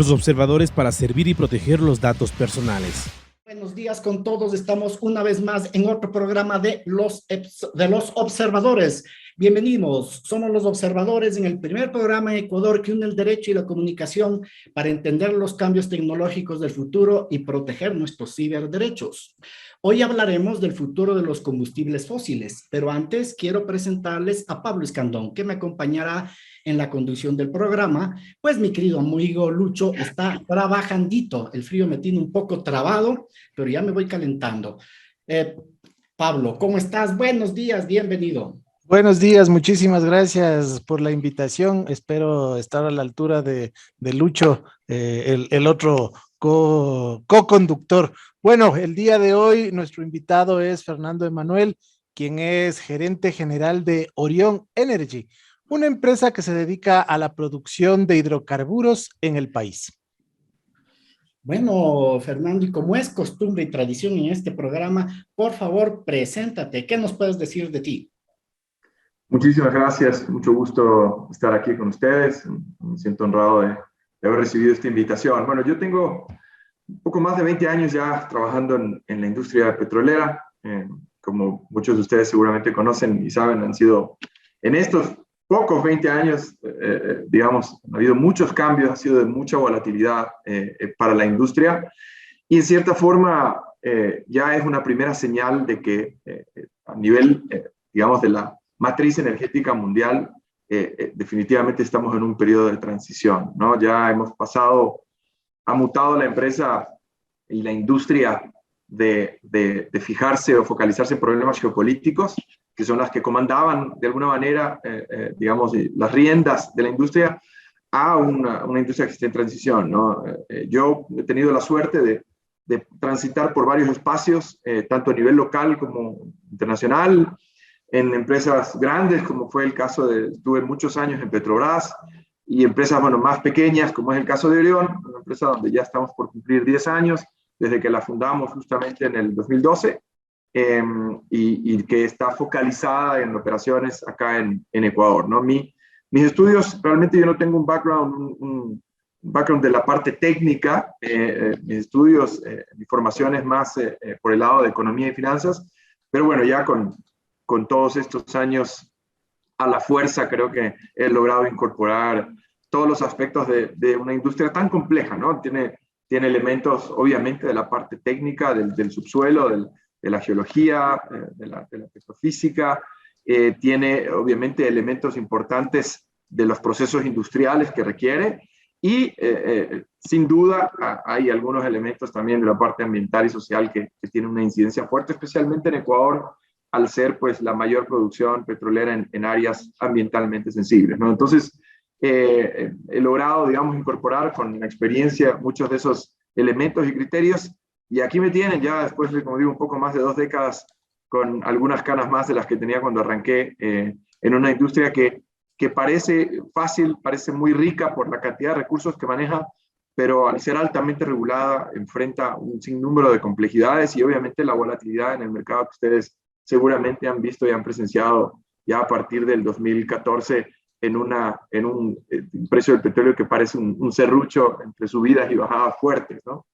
los observadores para servir y proteger los datos personales. Buenos días con todos, estamos una vez más en otro programa de los observadores. Bienvenidos, somos los observadores en el primer programa en Ecuador que une el derecho y la comunicación para entender los cambios tecnológicos del futuro y proteger nuestros ciberderechos. Hoy hablaremos del futuro de los combustibles fósiles, pero antes quiero presentarles a Pablo Escandón, que me acompañará en la conducción del programa, pues mi querido amigo Lucho está trabajandito, el frío me tiene un poco trabado, pero ya me voy calentando. Pablo, ¿cómo estás? Buenos días, bienvenido. Buenos días, muchísimas gracias por la invitación. Espero estar a la altura de Lucho, el otro co-conductor. Bueno, el día de hoy nuestro invitado es Fernando Emanuel, quien es gerente general de Orion Energy, una empresa que se dedica a la producción de hidrocarburos en el país. Bueno, Fernando, y como es costumbre y tradición en este programa, por favor, preséntate. ¿Qué nos puedes decir de ti? Muchísimas gracias, mucho gusto estar aquí con ustedes. Me siento honrado de haber recibido esta invitación. Bueno, yo tengo un poco más de 20 años ya trabajando en la industria petrolera. Como muchos de ustedes seguramente conocen y saben, han sido en estos pocos 20 años, digamos, ha habido muchos cambios, ha sido de mucha volatilidad para la industria y en cierta forma ya es una primera señal de que a nivel, digamos, de la matriz energética mundial, definitivamente estamos en un periodo de transición, ¿no? Ya hemos pasado, ha mutado la empresa y la industria de fijarse o focalizarse en problemas geopolíticos, que son las que comandaban de alguna manera, digamos, las riendas de la industria, a una industria que está en transición, ¿no? Yo he tenido la suerte de transitar por varios espacios, tanto a nivel local como internacional, en empresas grandes, como fue el caso estuve muchos años en Petrobras, y empresas, bueno, más pequeñas, como es el caso de Orion, una empresa donde ya estamos por cumplir 10 años, desde que la fundamos justamente en el 2012, y que está focalizada en operaciones acá en Ecuador, ¿no? Mis estudios, realmente yo no tengo un background de la parte técnica, mis estudios, mi formación es más por el lado de economía y finanzas, pero bueno, ya con todos estos años a la fuerza creo que he logrado incorporar todos los aspectos de una industria tan compleja, ¿no? Tiene elementos, obviamente, de la parte técnica, del subsuelo, de la geología, de la petrofísica, tiene, obviamente, elementos importantes de los procesos industriales que requiere, y sin duda hay algunos elementos también de la parte ambiental y social que tienen una incidencia fuerte, especialmente en Ecuador, al ser pues la mayor producción petrolera en áreas ambientalmente sensibles, ¿no? Entonces, he logrado, digamos, incorporar con la experiencia muchos de esos elementos y criterios, y aquí me tienen ya después de, como digo, un poco más de 2 décadas, con algunas canas más de las que tenía cuando arranqué, en una industria que parece fácil, parece muy rica por la cantidad de recursos que maneja, pero al ser altamente regulada enfrenta un sinnúmero de complejidades y obviamente la volatilidad en el mercado que ustedes seguramente han visto y han presenciado ya a partir del 2014 en un precio del petróleo que parece un serrucho entre subidas y bajadas fuertes, ¿no?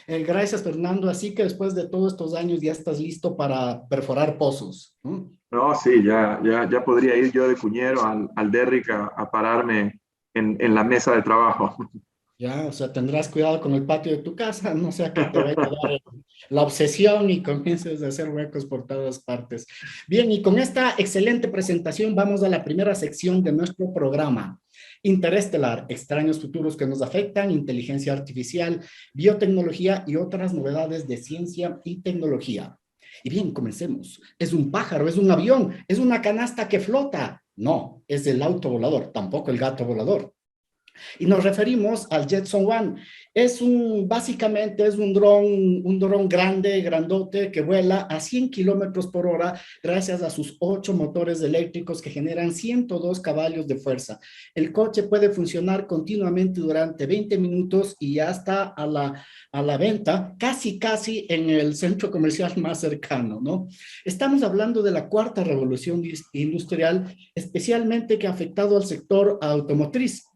Gracias, Fernando. Así que después de todos estos años ya estás listo para perforar pozos. No, sí, ya podría ir yo de cuñero al Derrick a pararme en la mesa de trabajo. Ya, o sea, tendrás cuidado con el patio de tu casa, no sea que te vaya a dar la obsesión y comiences a hacer huecos por todas partes. Bien, y con esta excelente presentación vamos a la primera sección de nuestro programa. Interestelar, extraños futuros que nos afectan, inteligencia artificial, biotecnología y otras novedades de ciencia y tecnología. Y bien, comencemos. ¿Es un pájaro? ¿Es un avión? ¿Es una canasta que flota? No, es el auto volador, tampoco el gato volador. Y nos referimos al Jetson One. Básicamente es un dron grande, grandote, que vuela a 100 kilómetros por hora gracias a sus 8 motores eléctricos que generan 102 caballos de fuerza. El coche puede funcionar continuamente durante 20 minutos y ya está a la venta, casi en el centro comercial más cercano, ¿no? Estamos hablando de la cuarta revolución industrial, especialmente que ha afectado al sector automotriz.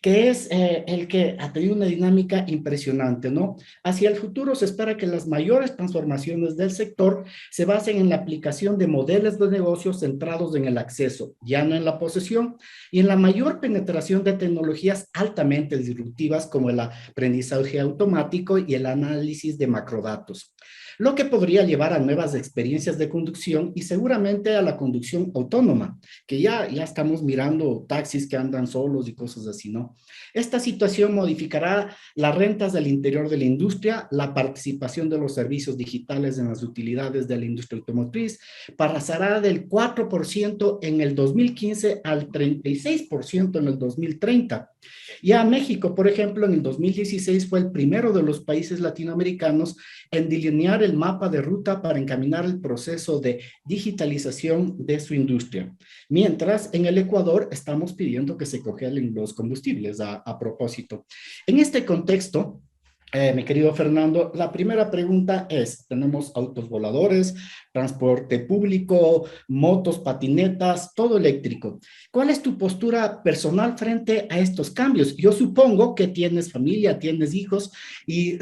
que es el que ha tenido una dinámica impresionante, ¿no? Hacia el futuro se espera que las mayores transformaciones del sector se basen en la aplicación de modelos de negocios centrados en el acceso, ya no en la posesión, y en la mayor penetración de tecnologías altamente disruptivas como el aprendizaje automático y el análisis de macrodatos, lo que podría llevar a nuevas experiencias de conducción y seguramente a la conducción autónoma, que ya estamos mirando taxis que andan solos y cosas así, ¿no? Esta situación modificará las rentas del interior de la industria, la participación de los servicios digitales en las utilidades de la industria automotriz, pasará del 4% en el 2015 al 36% en el 2030. Ya México, por ejemplo, en el 2016 fue el primero de los países latinoamericanos en delinear el mapa de ruta para encaminar el proceso de digitalización de su industria. Mientras, en el Ecuador estamos pidiendo que se congelen los combustibles a propósito. En este contexto, mi querido Fernando, la primera pregunta es, tenemos autos voladores, transporte público, motos, patinetas, todo eléctrico. ¿Cuál es tu postura personal frente a estos cambios? Yo supongo que tienes familia, tienes hijos y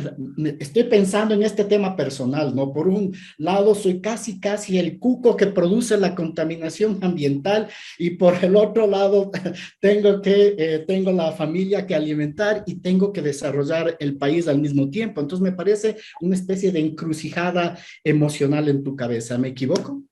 estoy pensando en este tema personal, ¿no? Por un lado, soy casi el cuco que produce la contaminación ambiental y por el otro lado, tengo la familia que alimentar y tengo que desarrollar el país al mismo tiempo. Entonces me parece una especie de encrucijada emocional en tu cabeza. ¿Me equivoco?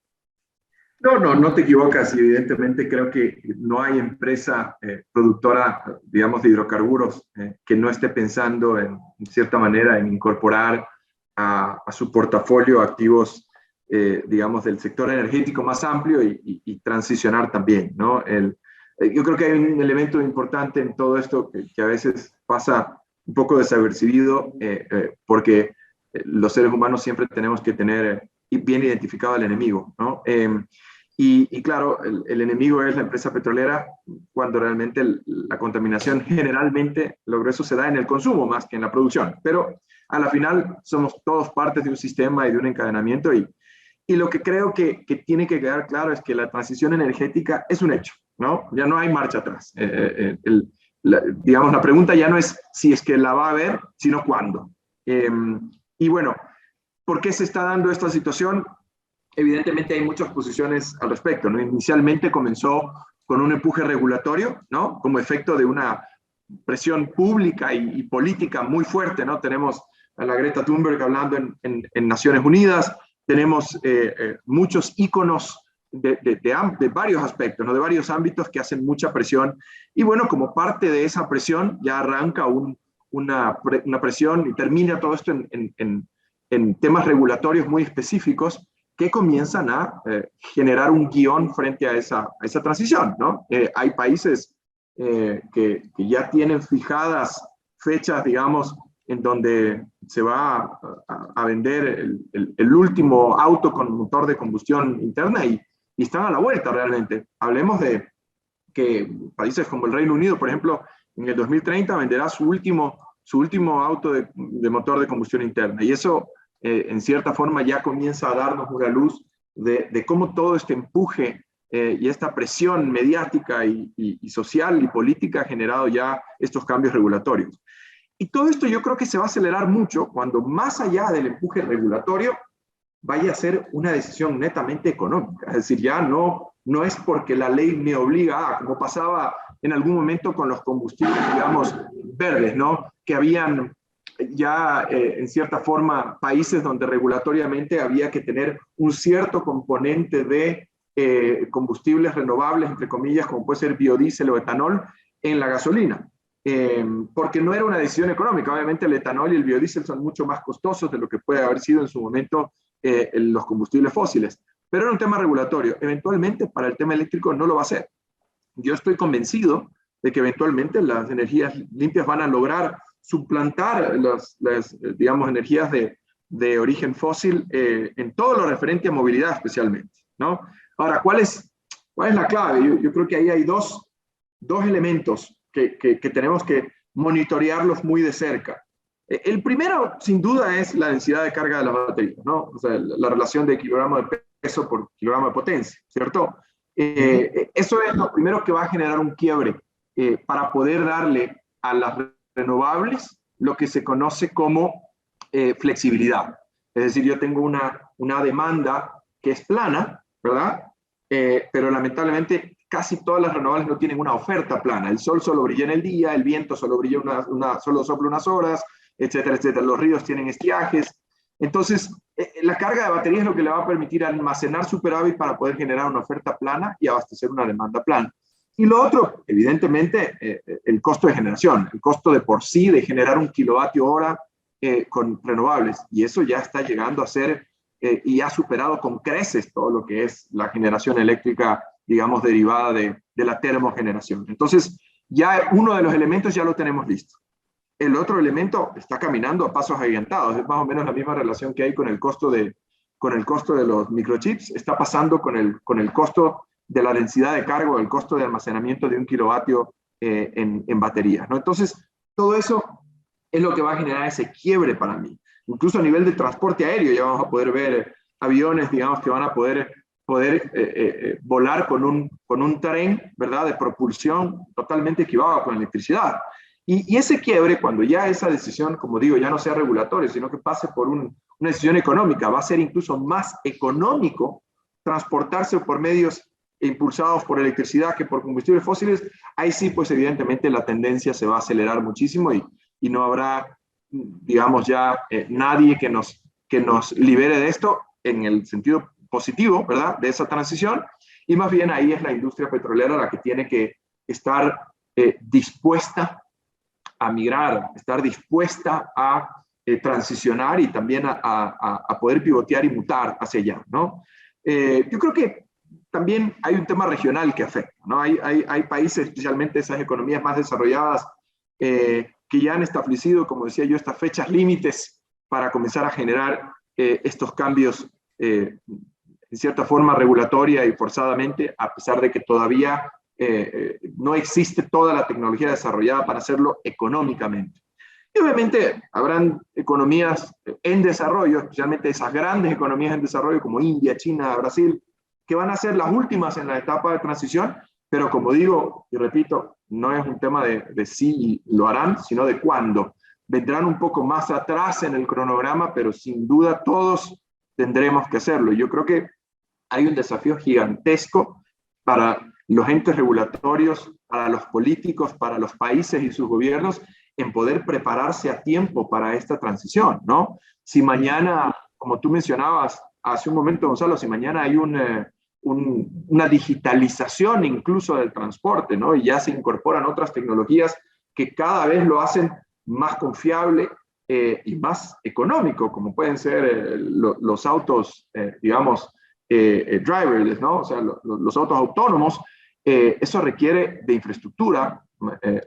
No te equivocas. Y evidentemente creo que no hay empresa productora, digamos, de hidrocarburos que no esté pensando en cierta manera en incorporar a su portafolio activos, digamos, del sector energético más amplio y transicionar también, ¿no? Yo creo que hay un elemento importante en todo esto que a veces pasa un poco desapercibido, porque los seres humanos siempre tenemos que tener bien identificado al enemigo, ¿no? Y claro, el enemigo es la empresa petrolera, cuando realmente la contaminación generalmente, lo grueso se da en el consumo más que en la producción, pero a la final somos todos partes de un sistema y de un encadenamiento, y lo que creo que tiene que quedar claro es que la transición energética es un hecho, ¿no? Ya no hay marcha atrás. Digamos, la pregunta ya no es si es que la va a haber, sino cuándo. Y bueno, ¿por qué se está dando esta situación? Evidentemente hay muchas posiciones al respecto, ¿no? Inicialmente comenzó con un empuje regulatorio, ¿no? Como efecto de una presión pública y política muy fuerte, ¿no? Tenemos a la Greta Thunberg hablando en Naciones Unidas, tenemos muchos íconos de varios aspectos, ¿no? De varios ámbitos que hacen mucha presión. Y bueno, como parte de esa presión ya arranca una presión y termina todo esto en temas regulatorios muy específicos que comienzan a generar un guión frente a esa transición, ¿no? Hay países que ya tienen fijadas fechas, digamos, en donde se va a vender el último auto con motor de combustión interna y están a la vuelta realmente. Hablemos de que países como el Reino Unido, por ejemplo, en el 2030 venderá su último auto de motor de combustión interna, y eso en cierta forma ya comienza a darnos una luz de cómo todo este empuje y esta presión mediática y social y política ha generado ya estos cambios regulatorios. Y todo esto yo creo que se va a acelerar mucho cuando, más allá del empuje regulatorio, vaya a ser una decisión netamente económica. Es decir, ya no es porque la ley me obliga como pasaba en algún momento con los combustibles, digamos, verdes, ¿no? Que habían ya en cierta forma países donde regulatoriamente había que tener un cierto componente de combustibles renovables, entre comillas, como puede ser biodiesel o etanol, en la gasolina. Porque no era una decisión económica. Obviamente el etanol y el biodiesel son mucho más costosos de lo que puede haber sido en su momento los combustibles fósiles, pero era un tema regulatorio. Eventualmente para el tema eléctrico no lo va a ser. Yo estoy convencido de que eventualmente las energías limpias van a lograr suplantar las digamos, energías de origen fósil en todo lo referente a movilidad especialmente, ¿no? Ahora, ¿cuál es la clave? Yo creo que ahí hay dos elementos que tenemos que monitorearlos muy de cerca. El primero, sin duda, es la densidad de carga de la batería, ¿no? O sea, la relación de kilogramo de peso por kilogramo de potencia, ¿cierto? Eso es lo primero que va a generar un quiebre para poder darle a las renovables lo que se conoce como flexibilidad. Es decir, yo tengo una demanda que es plana, ¿verdad? Pero lamentablemente casi todas las renovables no tienen una oferta plana. El sol solo brilla en el día, el viento solo brilla solo sopla unas horas, etcétera, etcétera. Los ríos tienen estiajes. Entonces, la carga de batería es lo que le va a permitir almacenar superávit para poder generar una oferta plana y abastecer una demanda plana. Y lo otro, evidentemente, el costo de generación, el costo de por sí de generar un kilovatio hora con renovables. Y eso ya está llegando a ser y ha superado con creces todo lo que es la generación eléctrica, digamos, derivada de la termogeneración. Entonces, ya uno de los elementos ya lo tenemos listo. El otro elemento está caminando a pasos agigantados. Es más o menos la misma relación que hay con el costo de los microchips. Está pasando con el costo de la densidad de cargo, el costo de almacenamiento de un kilovatio en baterías, ¿no? Entonces, todo eso es lo que va a generar ese quiebre para mí. Incluso a nivel de transporte aéreo ya vamos a poder ver aviones, digamos, que van a poder volar con un tren, ¿verdad?, de propulsión totalmente equivocado con electricidad. Y ese quiebre, cuando ya esa decisión, como digo, ya no sea regulatoria, sino que pase por una decisión económica, va a ser incluso más económico transportarse por medios impulsados por electricidad que por combustibles fósiles. Ahí sí, pues evidentemente la tendencia se va a acelerar muchísimo y no habrá, digamos, ya nadie que nos libere de esto en el sentido positivo, ¿verdad?, de esa transición. Y más bien ahí es la industria petrolera la que tiene que estar dispuesta a migrar, estar dispuesta a transicionar y también a poder pivotear y mutar hacia allá, ¿no? Yo creo que también hay un tema regional que afecta, ¿no? Hay países, especialmente esas economías más desarrolladas, que ya han establecido, como decía yo, estas fechas límites para comenzar a generar estos cambios en cierta forma regulatoria y forzadamente, a pesar de que todavía no existe toda la tecnología desarrollada para hacerlo económicamente. Y obviamente habrán economías en desarrollo, especialmente esas grandes economías en desarrollo como India, China, Brasil, que van a ser las últimas en la etapa de transición, pero como digo y repito, no es un tema de si lo harán, sino de cuándo. Vendrán un poco más atrás en el cronograma, pero sin duda todos tendremos que hacerlo. Yo creo que hay un desafío gigantesco para los entes regulatorios, para los políticos, para los países y sus gobiernos, en poder prepararse a tiempo para esta transición, ¿no? Si mañana, como tú mencionabas hace un momento, Gonzalo, si mañana hay una digitalización incluso del transporte, ¿no?, y ya se incorporan otras tecnologías que cada vez lo hacen más confiable y más económico, como pueden ser los autos, digamos, driverless, ¿no? O sea, los autos autónomos. Eso requiere de infraestructura,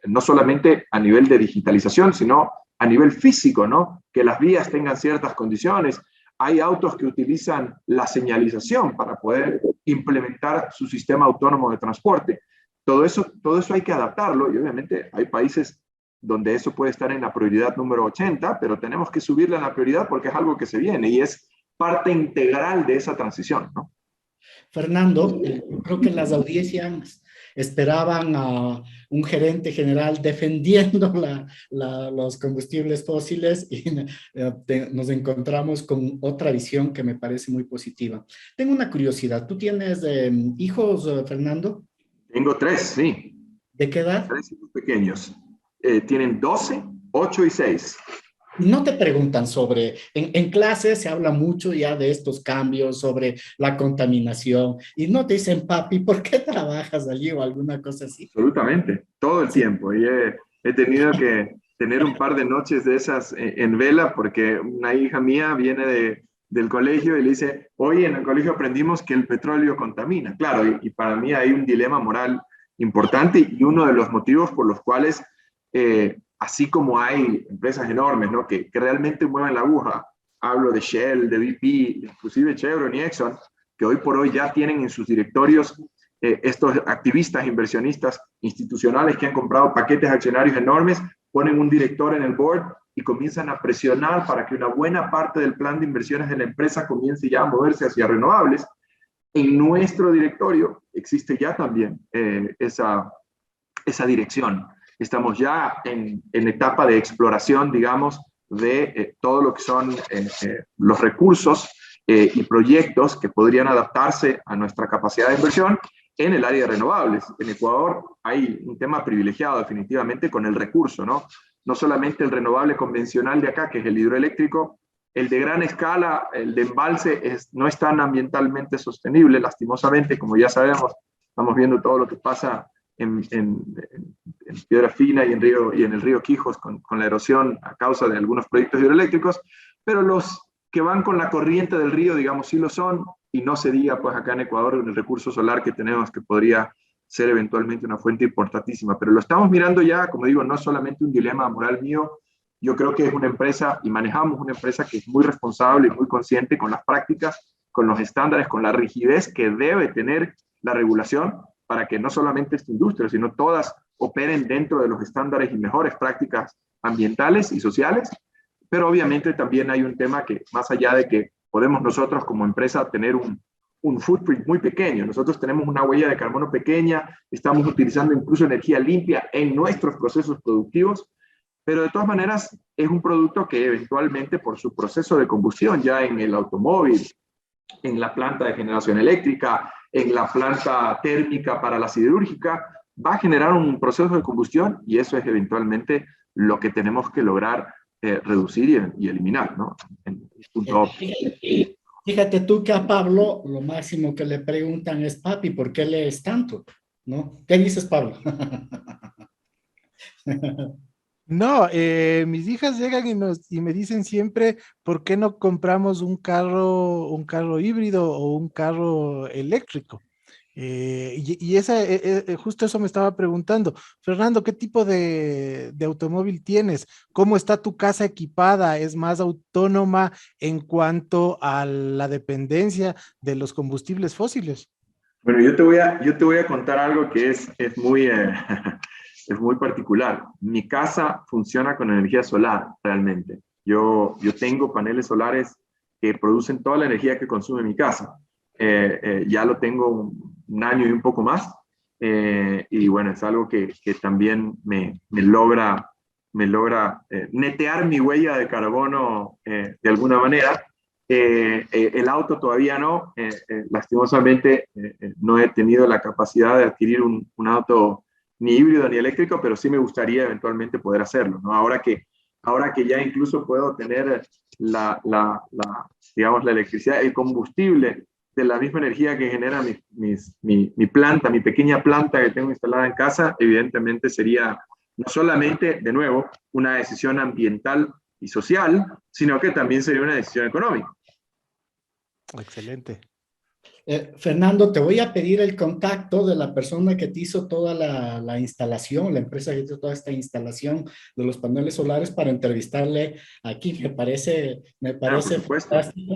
no solamente a nivel de digitalización, sino a nivel físico, ¿no? Que las vías tengan ciertas condiciones. Hay autos que utilizan la señalización para poder implementar su sistema autónomo de transporte. Todo eso hay que adaptarlo y obviamente hay países donde eso puede estar en la prioridad número 80, pero tenemos que subirle a la prioridad porque es algo que se viene y es parte integral de esa transición, ¿no? Fernando, creo que las audiencias esperaban a un gerente general defendiendo los combustibles fósiles y nos encontramos con otra visión que me parece muy positiva. Tengo una curiosidad. ¿Tú tienes hijos, Fernando? Tengo 3, sí. ¿De qué edad? 3 hijos pequeños. Tienen 12, 8 y 6. No te preguntan sobre, en clase se habla mucho ya de estos cambios, sobre la contaminación, y no te dicen, papi, ¿por qué trabajas allí o alguna cosa así? Absolutamente, todo el tiempo. Y he tenido que tener un par de noches de esas en vela porque una hija mía viene del colegio y le dice, hoy en el colegio aprendimos que el petróleo contamina. Claro, y para mí hay un dilema moral importante y uno de los motivos por los cuales así como hay empresas enormes, ¿no?, que realmente mueven la aguja, hablo de Shell, de BP, inclusive Chevron y Exxon, que hoy por hoy ya tienen en sus directorios estos activistas, inversionistas institucionales que han comprado paquetes accionarios enormes, ponen un director en el board y comienzan a presionar para que una buena parte del plan de inversiones de la empresa comience ya a moverse hacia renovables. En nuestro directorio existe ya también esa esa dirección. Estamos ya en etapa de exploración, digamos, de todo lo que son los recursos y proyectos que podrían adaptarse a nuestra capacidad de inversión en el área de renovables. En Ecuador hay un tema privilegiado definitivamente con el recurso, ¿no? No solamente el renovable convencional de acá, que es el hidroeléctrico, el de gran escala, el de embalse, no es tan ambientalmente sostenible, lastimosamente, como ya sabemos, estamos viendo todo lo que pasa en Piedra Fina y en el río Quijos con la erosión a causa de algunos proyectos hidroeléctricos, pero los que van con la corriente del río, digamos, sí lo son, y no se diga, pues acá en Ecuador, el recurso solar que tenemos, que podría ser eventualmente una fuente importantísima, pero lo estamos mirando ya, como digo, no es solamente un dilema moral mío, yo creo que es una empresa, y manejamos una empresa que es muy responsable y muy consciente con las prácticas, con los estándares, con la rigidez que debe tener la regulación, para que no solamente esta industria, sino todas operen dentro de los estándares y mejores prácticas ambientales y sociales, pero obviamente también hay un tema que, más allá de que podemos nosotros como empresa tener un footprint muy pequeño, nosotros tenemos una huella de carbono pequeña, estamos utilizando incluso energía limpia en nuestros procesos productivos, pero de todas maneras es un producto que eventualmente por su proceso de combustión ya en el automóvil, en la planta de generación eléctrica, en la planta térmica para la siderúrgica, va a generar un proceso de combustión y eso es eventualmente lo que tenemos que lograr reducir y eliminar, ¿no? En el punto Fíjate tú que a Pablo lo máximo que le preguntan es, papi, ¿por qué lees tanto? ¿No? ¿Qué dices, Pablo? No, mis hijas llegan y me dicen siempre, ¿por qué no compramos un carro híbrido o un carro eléctrico? Justo eso me estaba preguntando. Fernando, ¿qué tipo de automóvil tienes? ¿Cómo está tu casa equipada? ¿Es más autónoma en cuanto a la dependencia de los combustibles fósiles? Bueno, yo te voy a contar algo que es muy, es muy particular. Mi casa funciona con energía solar, realmente. Yo tengo paneles solares que producen toda la energía que consume mi casa. Ya lo tengo un año y un poco más. Y bueno, es algo que también me logra netear mi huella de carbono de alguna manera. El auto todavía no, lastimosamente no he tenido la capacidad de adquirir un auto ni híbrido ni eléctrico, pero sí me gustaría eventualmente poder hacerlo, ¿no? Ahora que ya incluso puedo tener digamos, la electricidad, el combustible de la misma energía que genera mi planta, mi pequeña planta que tengo instalada en casa, evidentemente sería no solamente, de nuevo, una decisión ambiental y social, sino que también sería una decisión económica. Excelente. Fernando, te voy a pedir el contacto de la persona que te hizo toda la instalación, la empresa que hizo toda esta instalación de los paneles solares para entrevistarle aquí. Me parece Por supuesto. fantástico.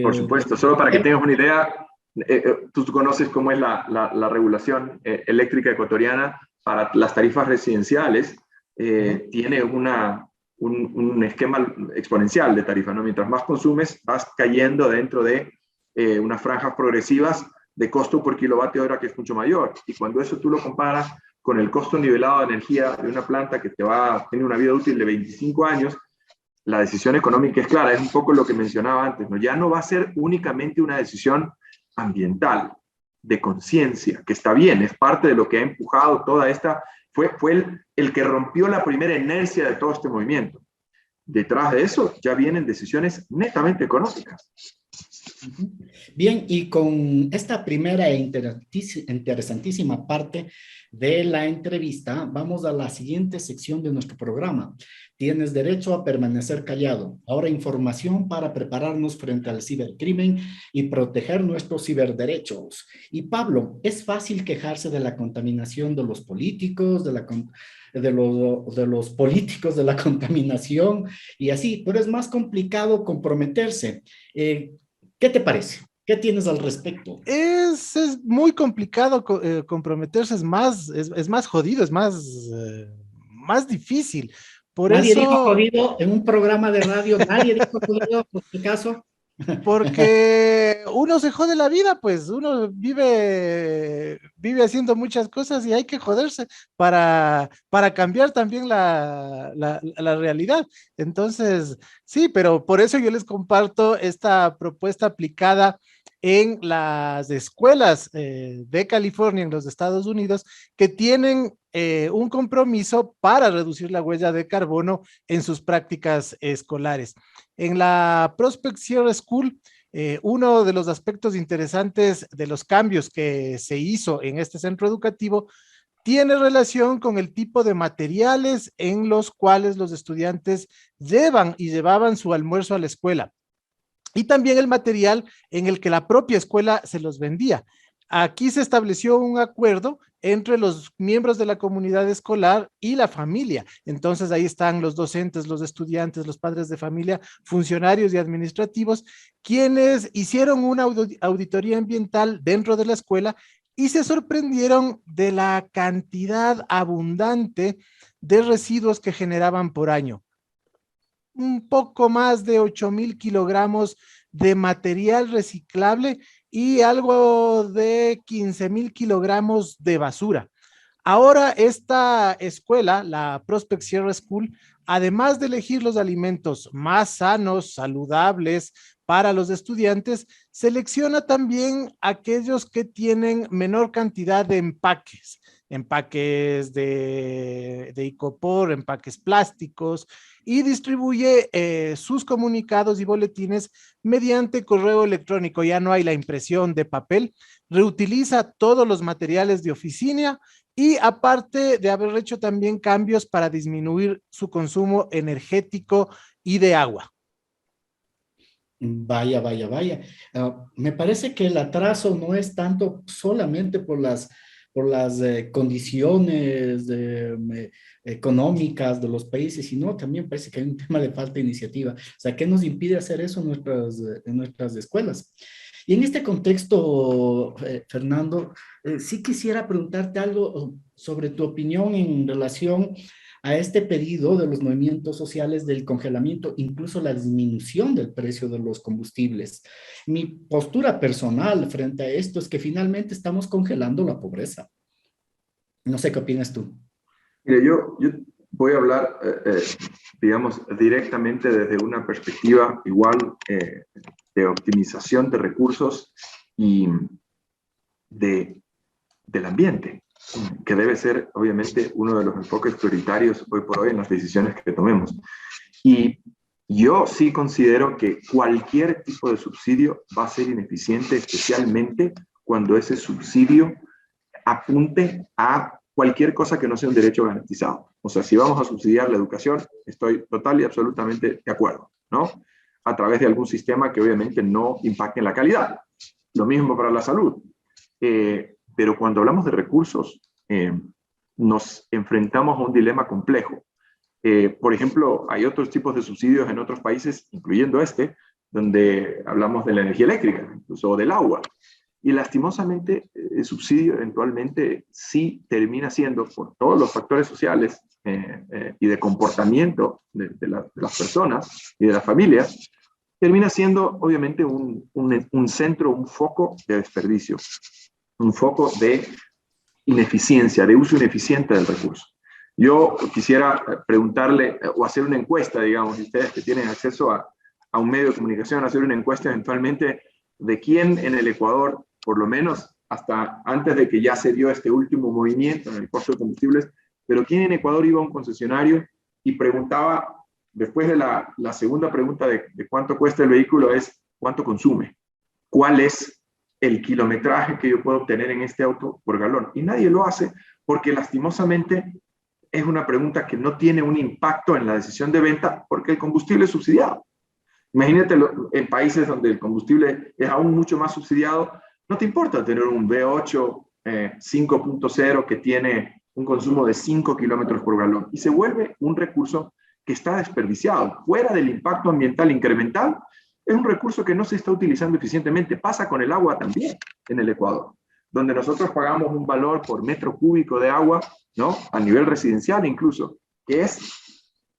Por supuesto, solo para que tengas una idea, tú conoces cómo es la regulación eléctrica ecuatoriana para las tarifas residenciales, tiene un esquema exponencial de tarifa, ¿no? Mientras más consumes, vas cayendo dentro de unas franjas progresivas de costo por kilovatio hora que es mucho mayor. Y cuando eso tú lo comparas con el costo nivelado de energía de una planta que tiene una vida útil de 25 años, la decisión económica es clara, es un poco lo que mencionaba antes, ¿no? Ya no va a ser únicamente una decisión ambiental, de conciencia, que está bien, es parte de lo que ha empujado toda esta, fue el que rompió la primera inercia de todo este movimiento. Detrás de eso ya vienen decisiones netamente económicas. Bien, y con esta primera e interesantísima parte de la entrevista, vamos a la siguiente sección de nuestro programa. Tienes derecho a permanecer callado. Ahora información para prepararnos frente al cibercrimen y proteger nuestros ciberderechos. Y Pablo, ¿es fácil quejarse de la contaminación de los políticos, de los políticos, de la contaminación y así, pero es más complicado comprometerse? ¿Qué te parece? ¿Qué tienes al respecto? Es muy complicado comprometerse, es más jodido, más difícil. Por Nadie dijo eso, jodido en un programa de radio, nadie dijo jodido, por si acaso. Porque uno se jode la vida, pues uno vive haciendo muchas cosas y hay que joderse para cambiar también la realidad. Entonces, sí, pero por eso yo les comparto esta propuesta aplicada en las escuelas de California, en los Estados Unidos, que tienen un compromiso para reducir la huella de carbono en sus prácticas escolares. En la Prospect Sierra School, uno de los aspectos interesantes de los cambios que se hizo en este centro educativo tiene relación con el tipo de materiales en los cuales los estudiantes llevan y llevaban su almuerzo a la escuela. Y también el material en el que la propia escuela se los vendía. Aquí se estableció un acuerdo entre los miembros de la comunidad escolar y la familia. Entonces ahí están los docentes, los estudiantes, los padres de familia, funcionarios y administrativos, quienes hicieron una auditoría ambiental dentro de la escuela y se sorprendieron de la cantidad abundante de residuos que generaban por año. Un poco más de 8,000 kilogramos de material reciclable y algo de 15,000 kilogramos de basura. Ahora esta escuela, la Prospect Sierra School, además de elegir los alimentos más sanos, saludables para los estudiantes, selecciona también aquellos que tienen menor cantidad de empaques de icopor, empaques plásticos, y distribuye sus comunicados y boletines mediante correo electrónico. Ya no hay la impresión de papel, reutiliza todos los materiales de oficina y aparte de haber hecho también cambios para disminuir su consumo energético y de agua. Vaya, vaya, vaya. Me parece que el atraso no es tanto solamente por las condiciones económicas de los países, sino también parece que hay un tema de falta de iniciativa. O sea, ¿qué nos impide hacer eso en nuestras escuelas? Y en este contexto, Fernando, sí quisiera preguntarte algo sobre tu opinión en relación a este pedido de los movimientos sociales del congelamiento, incluso la disminución del precio de los combustibles. Mi postura personal frente a esto es que finalmente estamos congelando la pobreza. No sé qué opinas tú. Mire, yo voy a hablar, digamos, directamente desde una perspectiva igual de optimización de recursos y del ambiente, que debe ser, obviamente, uno de los enfoques prioritarios hoy por hoy en las decisiones que tomemos. Y yo sí considero que cualquier tipo de subsidio va a ser ineficiente, especialmente cuando ese subsidio apunte a cualquier cosa que no sea un derecho garantizado. O sea, si vamos a subsidiar la educación, estoy total y absolutamente de acuerdo, ¿no? A través de algún sistema que obviamente no impacte en la calidad. Lo mismo para la salud. Pero cuando hablamos de recursos, nos enfrentamos a un dilema complejo. Por ejemplo, hay otros tipos de subsidios en otros países, incluyendo este, donde hablamos de la energía eléctrica, incluso del agua. Y lastimosamente, el subsidio eventualmente sí termina siendo, por todos los factores sociales y de comportamiento de las personas y de las familias, termina siendo obviamente un centro, un foco de desperdicio, un foco de ineficiencia, de uso ineficiente del recurso. Yo quisiera preguntarle o hacer una encuesta, digamos, ustedes que tienen acceso a un medio de comunicación, hacer una encuesta eventualmente de quién en el Ecuador, por lo menos hasta antes de que ya se dio este último movimiento en el costo de combustibles, pero quién en Ecuador iba a un concesionario y preguntaba, después de la segunda pregunta de cuánto cuesta el vehículo, es cuánto consume, cuál es el kilometraje que yo puedo obtener en este auto por galón. Y nadie lo hace porque lastimosamente es una pregunta que no tiene un impacto en la decisión de venta porque el combustible es subsidiado. Imagínate en países donde el combustible es aún mucho más subsidiado, no te importa tener un V8 5.0 que tiene un consumo de 5 kilómetros por galón y se vuelve un recurso que está desperdiciado. Fuera del impacto ambiental incremental, es un recurso que no se está utilizando eficientemente. Pasa con el agua también en el Ecuador, donde nosotros pagamos un valor por metro cúbico de agua, ¿no? A nivel residencial incluso, que es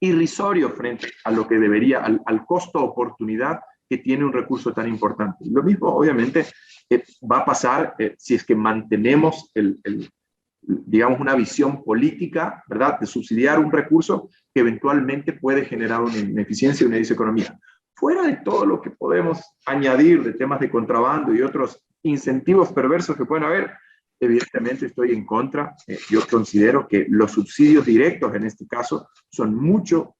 irrisorio frente a lo que debería, al costo-oportunidad que tiene un recurso tan importante. Lo mismo, obviamente, va a pasar si es que mantenemos digamos, una visión política, ¿verdad?, de subsidiar un recurso que eventualmente puede generar una ineficiencia y una diseconomía. Fuera de todo lo que podemos añadir de temas de contrabando y otros incentivos perversos que pueden haber, evidentemente estoy en contra. Yo considero que los subsidios directos en este caso son mucho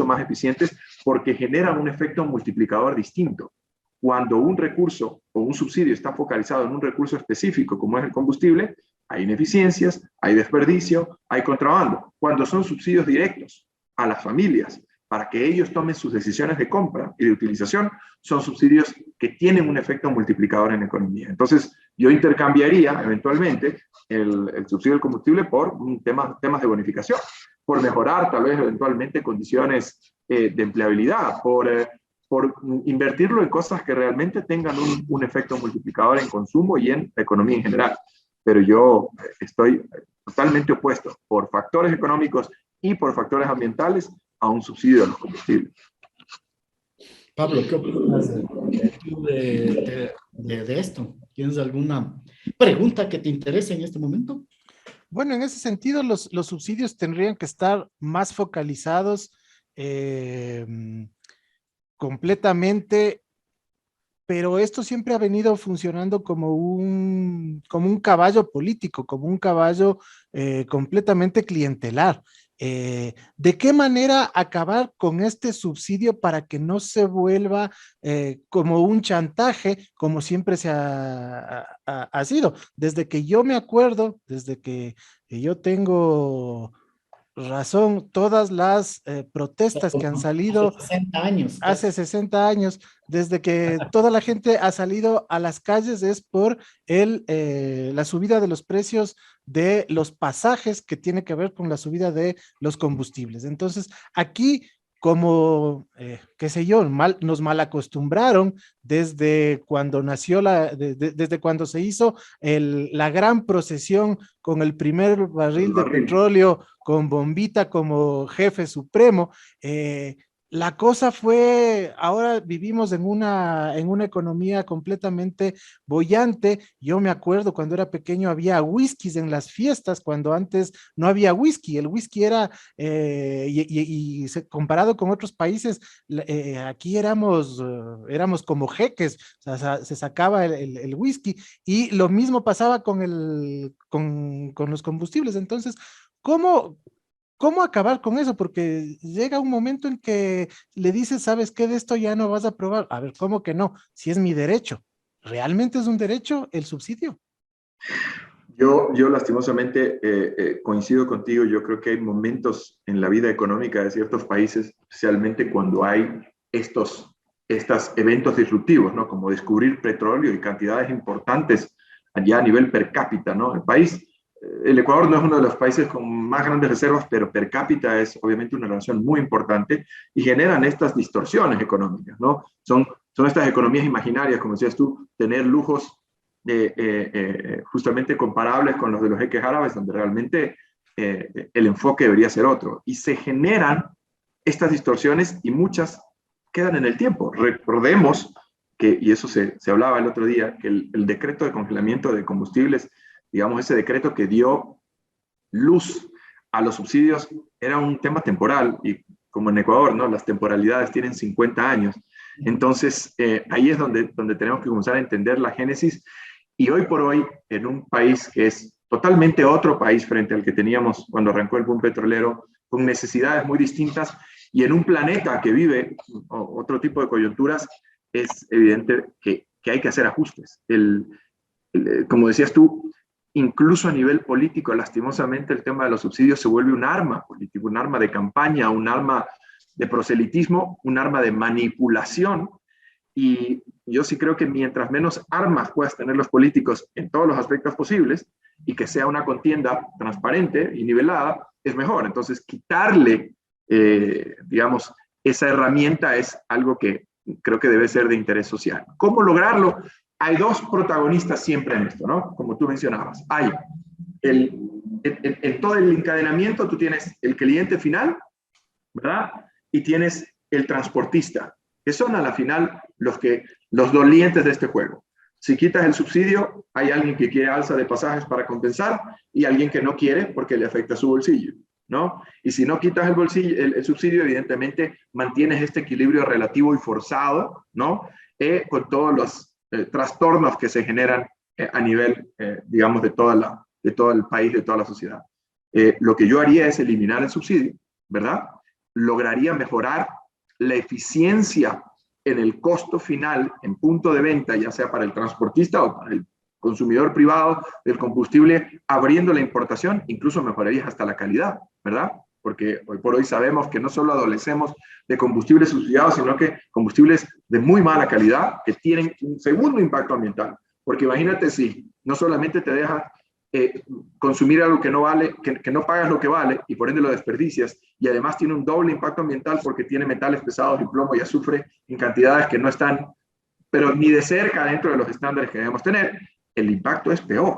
más eficientes porque generan un efecto multiplicador distinto. Cuando un recurso o un subsidio está focalizado en un recurso específico, como es el combustible, hay ineficiencias, hay desperdicio, hay contrabando. Cuando son subsidios directos a las familias para que ellos tomen sus decisiones de compra y de utilización, son subsidios que tienen un efecto multiplicador en la economía. Entonces, yo intercambiaría eventualmente el subsidio del combustible por temas de bonificación, por mejorar tal vez eventualmente condiciones de empleabilidad, por invertirlo en cosas que realmente tengan un efecto multiplicador en consumo y en la economía en general. Pero yo estoy totalmente opuesto por factores económicos y por factores ambientales a un subsidio de los combustibles. Pablo, ¿qué opinas de esto? ¿Tienes alguna pregunta que te interese en este momento? Bueno, en ese sentido, los subsidios tendrían que estar más focalizados completamente, pero esto siempre ha venido funcionando como un caballo político, como un caballo completamente clientelar. ¿De qué manera acabar con este subsidio para que no se vuelva como un chantaje, como siempre ha sido? Desde que yo me acuerdo, desde que yo tengo razón, todas las protestas que han salido Hace 60 años. hace 60 años, desde que toda la gente ha salido a las calles, es por la subida de los precios de los pasajes, que tiene que ver con la subida de los combustibles. Entonces, aquí, como, qué sé yo, nos mal acostumbraron desde cuando nació desde cuando se hizo la gran procesión con el primer barril de petróleo, con Bombita como jefe supremo. La cosa fue, ahora vivimos en una economía completamente boyante. Yo me acuerdo cuando era pequeño había whiskies en las fiestas, cuando antes no había whisky. El whisky era, comparado con otros países, aquí éramos como jeques, o sea, se sacaba el whisky, y lo mismo pasaba con los combustibles. Entonces, ¿cómo acabar con eso? Porque llega un momento en que le dices, ¿sabes qué? De esto ya no vas a probar. A ver, ¿cómo que no? Si es mi derecho. ¿Realmente es un derecho el subsidio? Yo lastimosamente coincido contigo. Yo creo que hay momentos en la vida económica de ciertos países, especialmente cuando hay estos eventos disruptivos, ¿no? Como descubrir petróleo y cantidades importantes allá a nivel per cápita, ¿no? El Ecuador no es uno de los países con más grandes reservas, pero per cápita es obviamente una relación muy importante y generan estas distorsiones económicas, ¿no? Son estas economías imaginarias, como decías tú, tener lujos justamente comparables con los de los jeques árabes, donde realmente el enfoque debería ser otro. Y se generan estas distorsiones y muchas quedan en el tiempo. Recordemos que, y eso se hablaba el otro día, que el decreto de congelamiento de combustibles, digamos, ese decreto que dio luz a los subsidios, era un tema temporal, y como en Ecuador, ¿no? Las temporalidades tienen 50 años. Entonces, ahí es donde tenemos que comenzar a entender la génesis, y hoy por hoy, en un país que es totalmente otro país frente al que teníamos cuando arrancó el boom petrolero, con necesidades muy distintas, y en un planeta que vive otro tipo de coyunturas, es evidente que hay que hacer ajustes. Como decías tú, incluso a nivel político, lastimosamente, el tema de los subsidios se vuelve un arma política, un arma de campaña, un arma de proselitismo, un arma de manipulación. Y yo sí creo que mientras menos armas puedas tener los políticos en todos los aspectos posibles y que sea una contienda transparente y nivelada, es mejor. Entonces, quitarle, digamos, esa herramienta es algo que creo que debe ser de interés social. ¿Cómo lograrlo? Hay dos protagonistas siempre en esto, ¿no? Como tú mencionabas. Hay en todo el encadenamiento tú tienes el cliente final, ¿verdad? Y tienes el transportista, que son a la final los dolientes de este juego. Si quitas el subsidio, hay alguien que quiere alza de pasajes para compensar y alguien que no quiere porque le afecta su bolsillo, ¿no? Y si no quitas el subsidio, evidentemente mantienes este equilibrio relativo y forzado, ¿no? Con todos los trastornos que se generan a nivel, digamos, de todo el país, de toda la sociedad. Lo que yo haría es eliminar el subsidio, ¿verdad? Lograría mejorar la eficiencia en el costo final, en punto de venta, ya sea para el transportista o para el consumidor privado del combustible, abriendo la importación, incluso mejorarías hasta la calidad, ¿verdad? Porque hoy por hoy sabemos que no solo adolecemos de combustibles subsidiados, sino que combustibles de muy mala calidad que tienen un segundo impacto ambiental. Porque imagínate si no solamente te deja consumir algo que no vale, que no pagas lo que vale y por ende lo desperdicias, y además tiene un doble impacto ambiental porque tiene metales pesados y plomo y azufre en cantidades que no están, pero ni de cerca dentro de los estándares que debemos tener, el impacto es peor.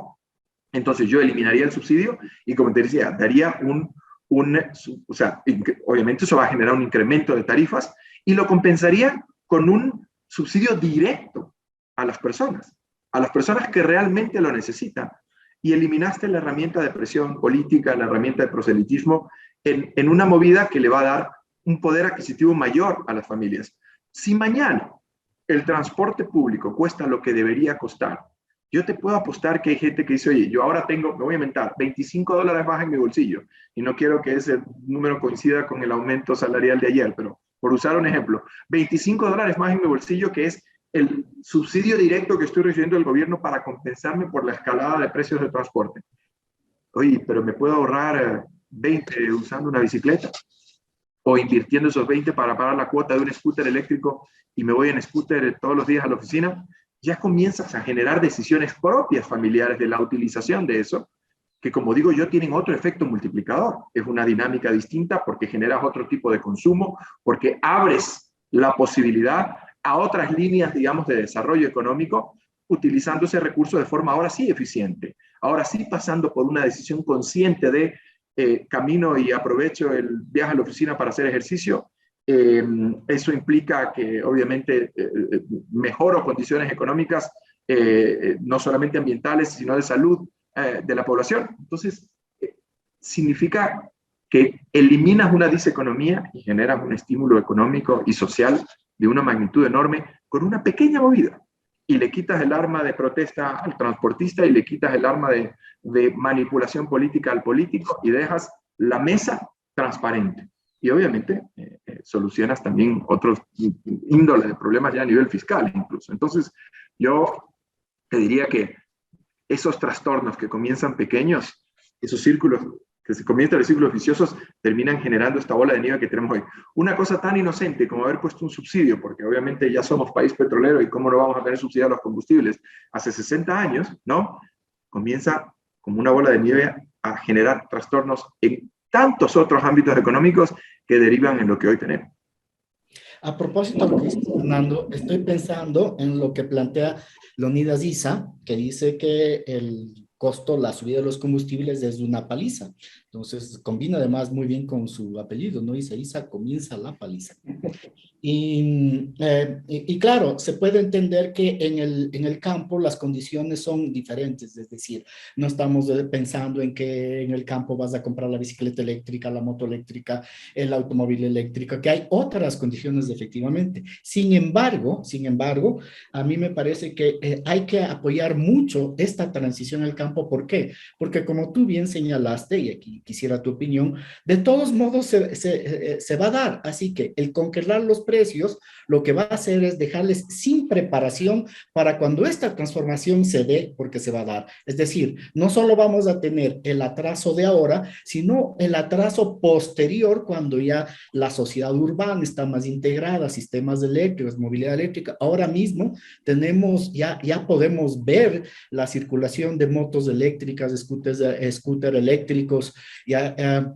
Entonces yo eliminaría el subsidio y, como te decía, daría o sea, obviamente eso va a generar un incremento de tarifas y lo compensaría con un subsidio directo a las personas que realmente lo necesitan. Y eliminaste la herramienta de presión política, la herramienta de proselitismo, en una movida que le va a dar un poder adquisitivo mayor a las familias. Si mañana el transporte público cuesta lo que debería costar, yo te puedo apostar que hay gente que dice, oye, yo ahora me voy a inventar, $25 más en mi bolsillo, y no quiero que ese número coincida con el aumento salarial de ayer, pero por usar un ejemplo, $25 más en mi bolsillo, que es el subsidio directo que estoy recibiendo del gobierno para compensarme por la escalada de precios de transporte. Oye, pero me puedo ahorrar 20 usando una bicicleta o invirtiendo esos 20 para pagar la cuota de un scooter eléctrico y me voy en scooter todos los días a la oficina. Ya comienzas a generar decisiones propias familiares de la utilización de eso, que, como digo yo, tienen otro efecto multiplicador. Es una dinámica distinta porque generas otro tipo de consumo, porque abres la posibilidad a otras líneas, digamos, de desarrollo económico, utilizando ese recurso de forma ahora sí eficiente, ahora sí pasando por una decisión consciente de camino y aprovecho el viaje a la oficina para hacer ejercicio. Eso implica que obviamente mejoro condiciones económicas, no solamente ambientales, sino de salud de la población. Entonces, significa que eliminas una diseconomía y generas un estímulo económico y social de una magnitud enorme con una pequeña movida. Y le quitas el arma de protesta al transportista y le quitas el arma de manipulación política al político y dejas la mesa transparente. Y obviamente solucionas también otros índoles de problemas ya a nivel fiscal incluso. Entonces, yo te diría que esos trastornos que comienzan pequeños, esos círculos que se comienzan los círculos viciosos, terminan generando esta bola de nieve que tenemos hoy. Una cosa tan inocente como haber puesto un subsidio, porque obviamente ya somos país petrolero y cómo no vamos a tener subsidiados los combustibles, hace 60 años, ¿no? Comienza como una bola de nieve a generar trastornos en tantos otros ámbitos económicos que derivan en lo que hoy tenemos. A propósito de lo que dice Fernando, estoy pensando en lo que plantea Leonidas Issa, que dice que el costo, la subida de los combustibles es una paliza. Entonces, combina además muy bien con su apellido, ¿no? Dice Issa, comienza la paliza. Y claro, se puede entender que en el campo las condiciones son diferentes, es decir, no estamos pensando en que en el campo vas a comprar la bicicleta eléctrica, la moto eléctrica, el automóvil eléctrico, que hay otras condiciones efectivamente. Sin embargo, a mí me parece que hay que apoyar mucho esta transición al campo. ¿Por qué? Porque como tú bien señalaste, y aquí quisiera tu opinión, de todos modos se va a dar, así que el congelar los precios lo que va a hacer es dejarles sin preparación para cuando esta transformación se dé, porque se va a dar. Es decir, no solo vamos a tener el atraso de ahora, sino el atraso posterior cuando ya la sociedad urbana está más integrada, sistemas eléctricos, movilidad eléctrica. Ahora mismo tenemos, ya podemos ver la circulación de motos eléctricas, scooter eléctricos,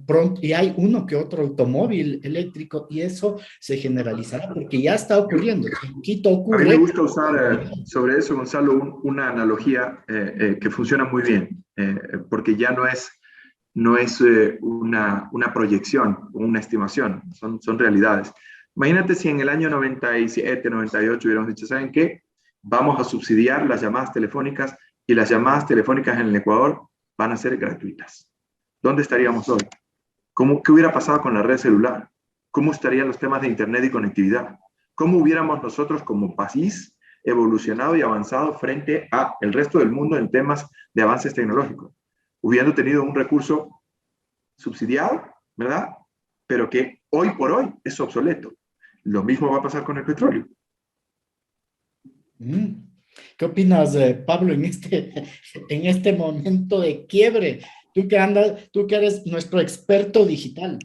pronto, y hay uno que otro automóvil eléctrico, y eso se generalizará porque ya está ocurriendo. En Quito ocurre. A mí me gusta usar sobre eso, Gonzalo, una analogía que funciona muy bien, porque ya no es una proyección o una estimación, son realidades. Imagínate si en el año 97, 98 hubiéramos dicho, ¿saben qué? Vamos a subsidiar las llamadas telefónicas y las llamadas telefónicas en el Ecuador van a ser gratuitas. ¿Dónde estaríamos hoy? ¿Qué hubiera pasado con la red celular? ¿Cómo estarían los temas de Internet y conectividad? ¿Cómo hubiéramos nosotros como país evolucionado y avanzado frente al resto del mundo en temas de avances tecnológicos? Hubiendo tenido un recurso subsidiado, ¿verdad? Pero que hoy por hoy es obsoleto. Lo mismo va a pasar con el petróleo. ¿Qué opinas, Pablo, en este momento de quiebre? Tú que eres nuestro experto digital.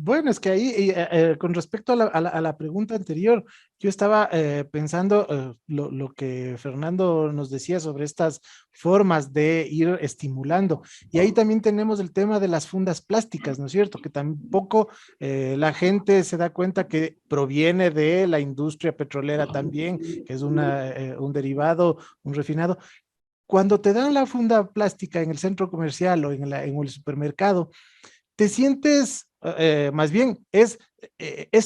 Bueno, es que ahí, con respecto a la pregunta anterior, yo estaba pensando lo que Fernando nos decía sobre estas formas de ir estimulando. Y ahí también tenemos el tema de las fundas plásticas, ¿no es cierto? Que tampoco la gente se da cuenta que proviene de la industria petrolera también, que es un derivado, un refinado. Cuando te dan la funda plástica en el centro comercial o en el supermercado, te sientes, más bien, es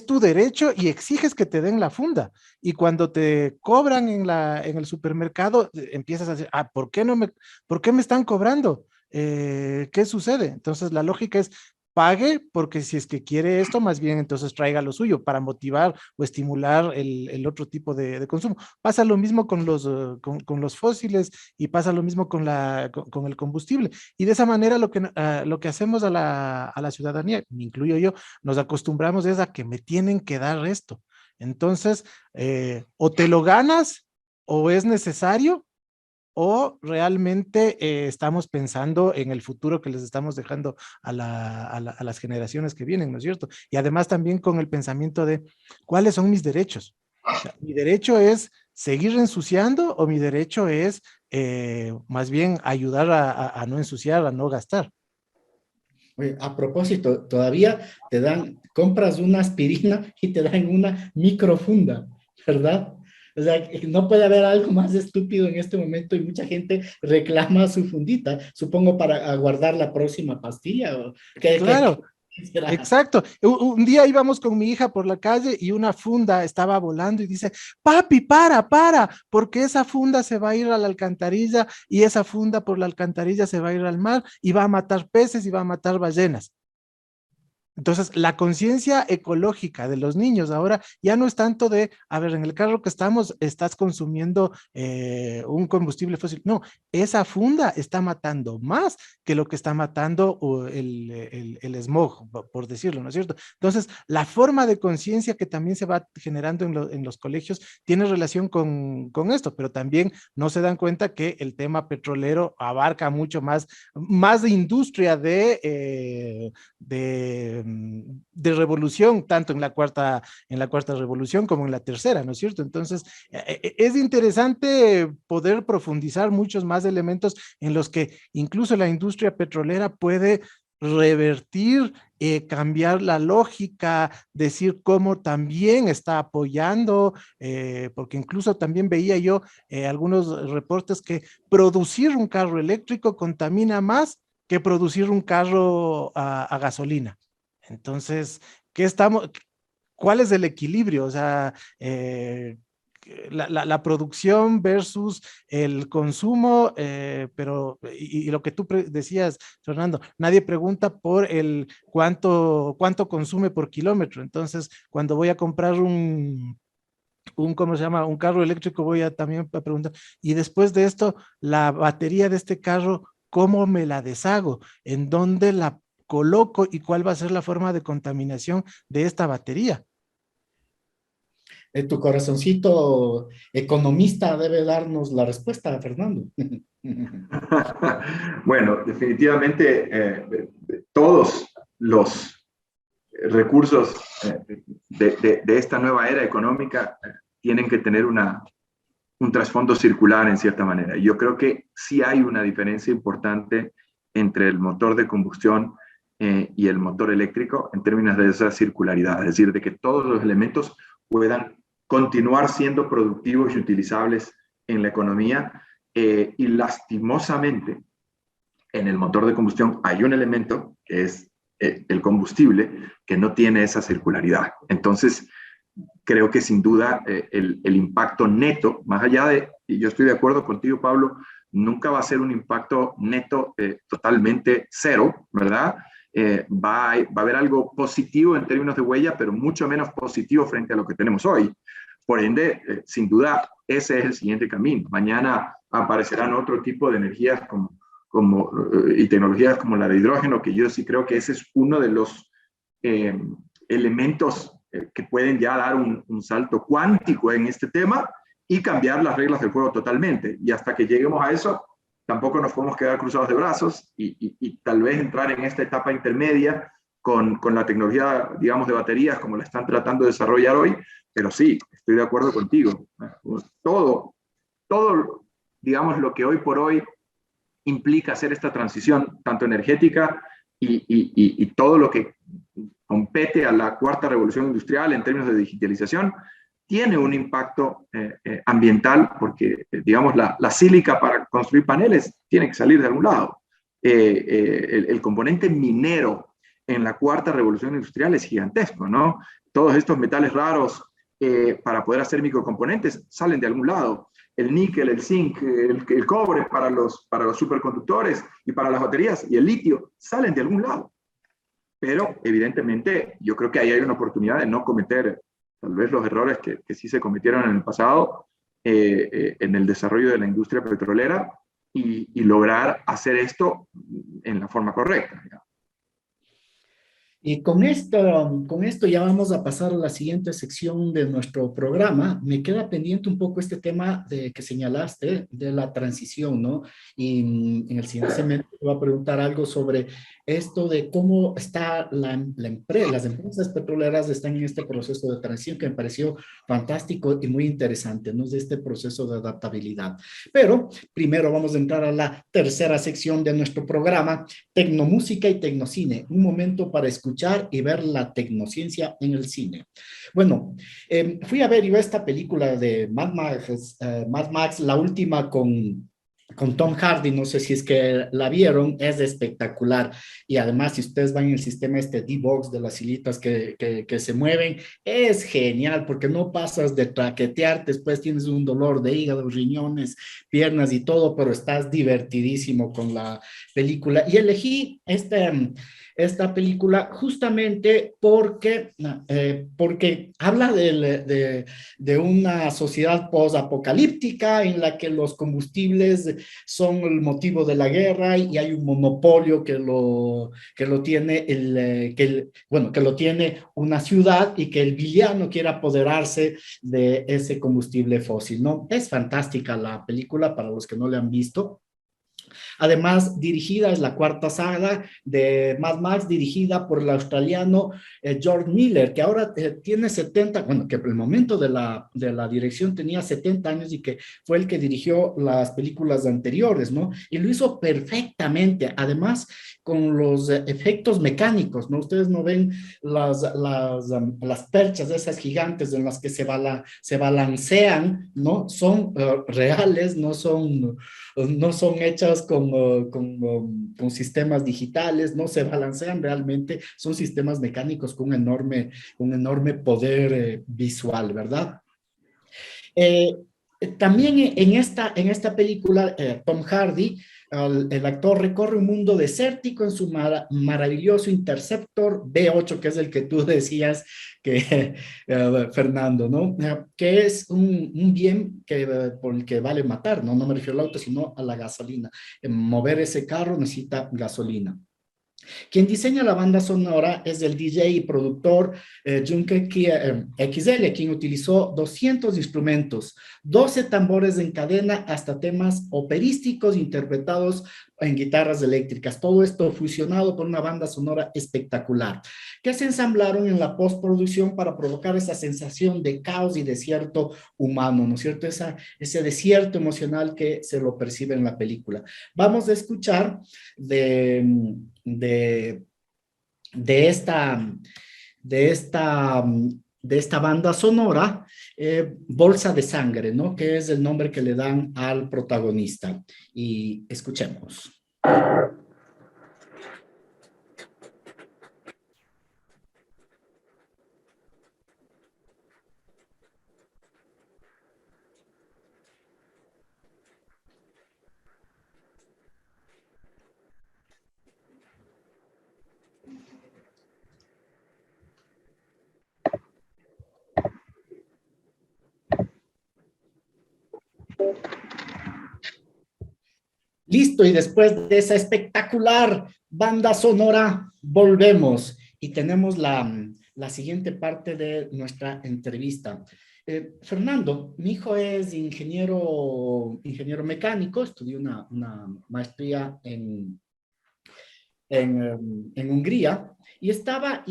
tu derecho y exiges que te den la funda. Y cuando te cobran en el supermercado, empiezas a decir, ¿por qué me están cobrando? ¿Qué sucede? Entonces la lógica es, pague, porque si es que quiere esto, más bien entonces traiga lo suyo para motivar o estimular el otro tipo de consumo. Pasa lo mismo con los fósiles y pasa lo mismo con el combustible. Y de esa manera lo que hacemos a la ciudadanía, me incluyo yo, nos acostumbramos es a que me tienen que dar esto. Entonces, o te lo ganas o es necesario o realmente estamos pensando en el futuro que les estamos dejando a las generaciones que vienen, ¿no es cierto? Y además también con el pensamiento de cuáles son mis derechos. O sea, ¿mi derecho es seguir ensuciando o mi derecho es más bien ayudar a no ensuciar, a no gastar? Oye, a propósito, todavía compras una aspirina y te dan una microfunda, ¿verdad? O sea, no puede haber algo más estúpido en este momento y mucha gente reclama su fundita, supongo para guardar la próxima pastilla. Claro. ¿Qué será? Exacto. Un día íbamos con mi hija por la calle y una funda estaba volando y dice, papi, para, porque esa funda se va a ir a la alcantarilla y esa funda por la alcantarilla se va a ir al mar y va a matar peces y va a matar ballenas. Entonces, la conciencia ecológica de los niños ahora ya no es tanto de, a ver, en el carro que estás consumiendo un combustible fósil. No, esa funda está matando más que lo que está matando el smog, por decirlo, ¿no es cierto? Entonces, la forma de conciencia que también se va generando en los colegios tiene relación con esto, pero también no se dan cuenta que el tema petrolero abarca mucho más de industria de revolución, tanto en la cuarta revolución como en la tercera, ¿no es cierto? Entonces, es interesante poder profundizar muchos más elementos en los que incluso la industria petrolera puede revertir, cambiar la lógica, decir cómo también está apoyando, porque incluso también veía yo algunos reportes que producir un carro eléctrico contamina más que producir un carro a gasolina. Entonces, ¿cuál es el equilibrio? O sea, la producción versus el consumo, y lo que tú decías, Fernando, nadie pregunta por el cuánto consume por kilómetro. Entonces, cuando voy a comprar ¿cómo se llama? Un carro eléctrico, voy a también a preguntar, y después de esto, la batería de este carro, ¿cómo me la deshago? ¿En dónde la coloco y cuál va a ser la forma de contaminación de esta batería? Tu corazoncito economista debe darnos la respuesta, Fernando. Bueno, definitivamente todos los recursos de esta nueva era económica tienen que tener un trasfondo circular en cierta manera. Yo creo que sí hay una diferencia importante entre el motor de combustión y el motor eléctrico en términos de esa circularidad, es decir, de que todos los elementos puedan continuar siendo productivos y utilizables en la economía y lastimosamente en el motor de combustión hay un elemento que es el combustible que no tiene esa circularidad. Entonces, creo que sin duda el impacto neto, más allá de, y yo estoy de acuerdo contigo, Pablo, nunca va a ser un impacto neto totalmente cero, ¿verdad? Va a haber algo positivo en términos de huella, pero mucho menos positivo frente a lo que tenemos hoy. Por ende, sin duda, ese es el siguiente camino. Mañana aparecerán otro tipo de energías y tecnologías como la de hidrógeno, que yo sí creo que ese es uno de los elementos que pueden ya dar un salto cuántico en este tema y cambiar las reglas del juego totalmente. Y hasta que lleguemos a eso, tampoco nos podemos quedar cruzados de brazos y tal vez entrar en esta etapa intermedia con la tecnología, digamos, de baterías como la están tratando de desarrollar hoy, pero sí, estoy de acuerdo contigo. Todo, digamos, lo que hoy por hoy implica hacer esta transición, tanto energética y todo lo que compete a la cuarta revolución industrial en términos de digitalización, tiene un impacto ambiental porque, digamos, la sílica para construir paneles tiene que salir de algún lado. El componente minero en la cuarta revolución industrial es gigantesco, ¿no? Todos estos metales raros para poder hacer microcomponentes salen de algún lado. El níquel, el zinc, el cobre para los superconductores y para las baterías y el litio salen de algún lado. Pero evidentemente yo creo que ahí hay una oportunidad de no cometer tal vez los errores que sí se cometieron en el pasado en el desarrollo de la industria petrolera y lograr hacer esto en la forma correcta, digamos. Y con esto ya vamos a pasar a la siguiente sección de nuestro programa. Me queda pendiente un poco este tema que señalaste de la transición, ¿no? Y en el siguiente segmento te voy a preguntar algo sobre esto de cómo está las empresas petroleras están en este proceso de transición que me pareció fantástico y muy interesante, ¿no? De este proceso de adaptabilidad. Pero primero vamos a entrar a la tercera sección de nuestro programa, Tecnomúsica y Tecnocine. Un momento para escuchar y ver la tecnociencia en el cine. Bueno, fui a ver yo esta película de Mad Max, la última con Tom Hardy, no sé si es que la vieron, es espectacular. Y además, si ustedes van en el sistema este D-Box de las hilitas que se mueven, es genial porque no pasas de traquetear, después tienes un dolor de hígado, riñones, piernas y todo, pero estás divertidísimo con la película. Y elegí esta película justamente porque habla de una sociedad post-apocalíptica en la que los combustibles son el motivo de la guerra y hay un monopolio que lo tiene que lo tiene una ciudad y que el villano quiere apoderarse de ese combustible fósil, ¿no? Es fantástica la película para los que no la han visto. Además, dirigida, es la cuarta saga de Mad Max, dirigida por el australiano George Miller, que ahora tiene 70, bueno, que por el momento de la dirección tenía 70 años y que fue el que dirigió las películas anteriores, ¿no? Y lo hizo perfectamente, además con los efectos mecánicos, ¿no? Ustedes no ven las perchas de esas gigantes en las que se balancean, ¿no? Son reales, no son hechas con sistemas digitales, no se balancean realmente, son sistemas mecánicos con un enorme poder visual, ¿verdad? También en esta película, Tom Hardy, el actor recorre un mundo desértico en su maravilloso Interceptor B8, que es el que tú decías que, Fernando, ¿no? Que es un bien por el que vale matar, ¿no? No me refiero al auto, sino a la gasolina. Mover ese carro necesita gasolina. Quien diseña la banda sonora es el DJ y productor Junker XL, quien utilizó 200 instrumentos, 12 tambores en cadena, hasta temas operísticos interpretados en guitarras eléctricas. Todo esto fusionado por una banda sonora espectacular, que se ensamblaron en la postproducción para provocar esa sensación de caos y desierto humano, ¿no es cierto? Ese desierto emocional que se lo percibe en la película. Vamos a escuchar de esta banda sonora, Bolsa de Sangre, ¿no? Que es el nombre que le dan al protagonista. Y escuchemos. Listo, y después de esa espectacular banda sonora, volvemos y tenemos la siguiente parte de nuestra entrevista. Fernando, mi hijo es ingeniero mecánico, estudió una maestría en Hungría y estaba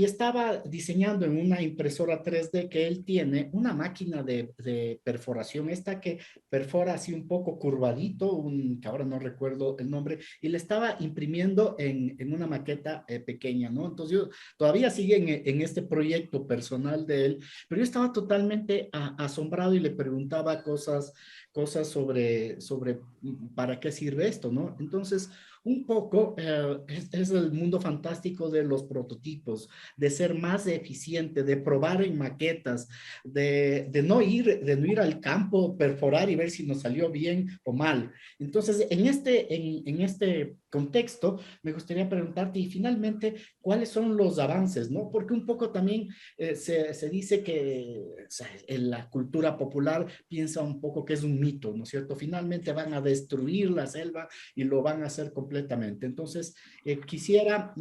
diseñando en una impresora 3D que él tiene una máquina de perforación, esta que perfora así un poco curvadito, que ahora no recuerdo el nombre, y le estaba imprimiendo en una maqueta pequeña, ¿no? Entonces yo todavía sigue en este proyecto personal de él, pero yo estaba totalmente asombrado y le preguntaba cosas sobre para qué sirve esto, ¿no? Entonces, un poco es el mundo fantástico de los prototipos, de ser más eficiente, de probar en maquetas, de no ir al campo, perforar y ver si nos salió bien o mal. Entonces, en este contexto, me gustaría preguntarte, y finalmente, ¿cuáles son los avances, no? Porque un poco también se dice que o sea, en la cultura popular piensa un poco que es un mito, ¿no es cierto? Finalmente van a destruir la selva y lo van a hacer completamente. Entonces, quisiera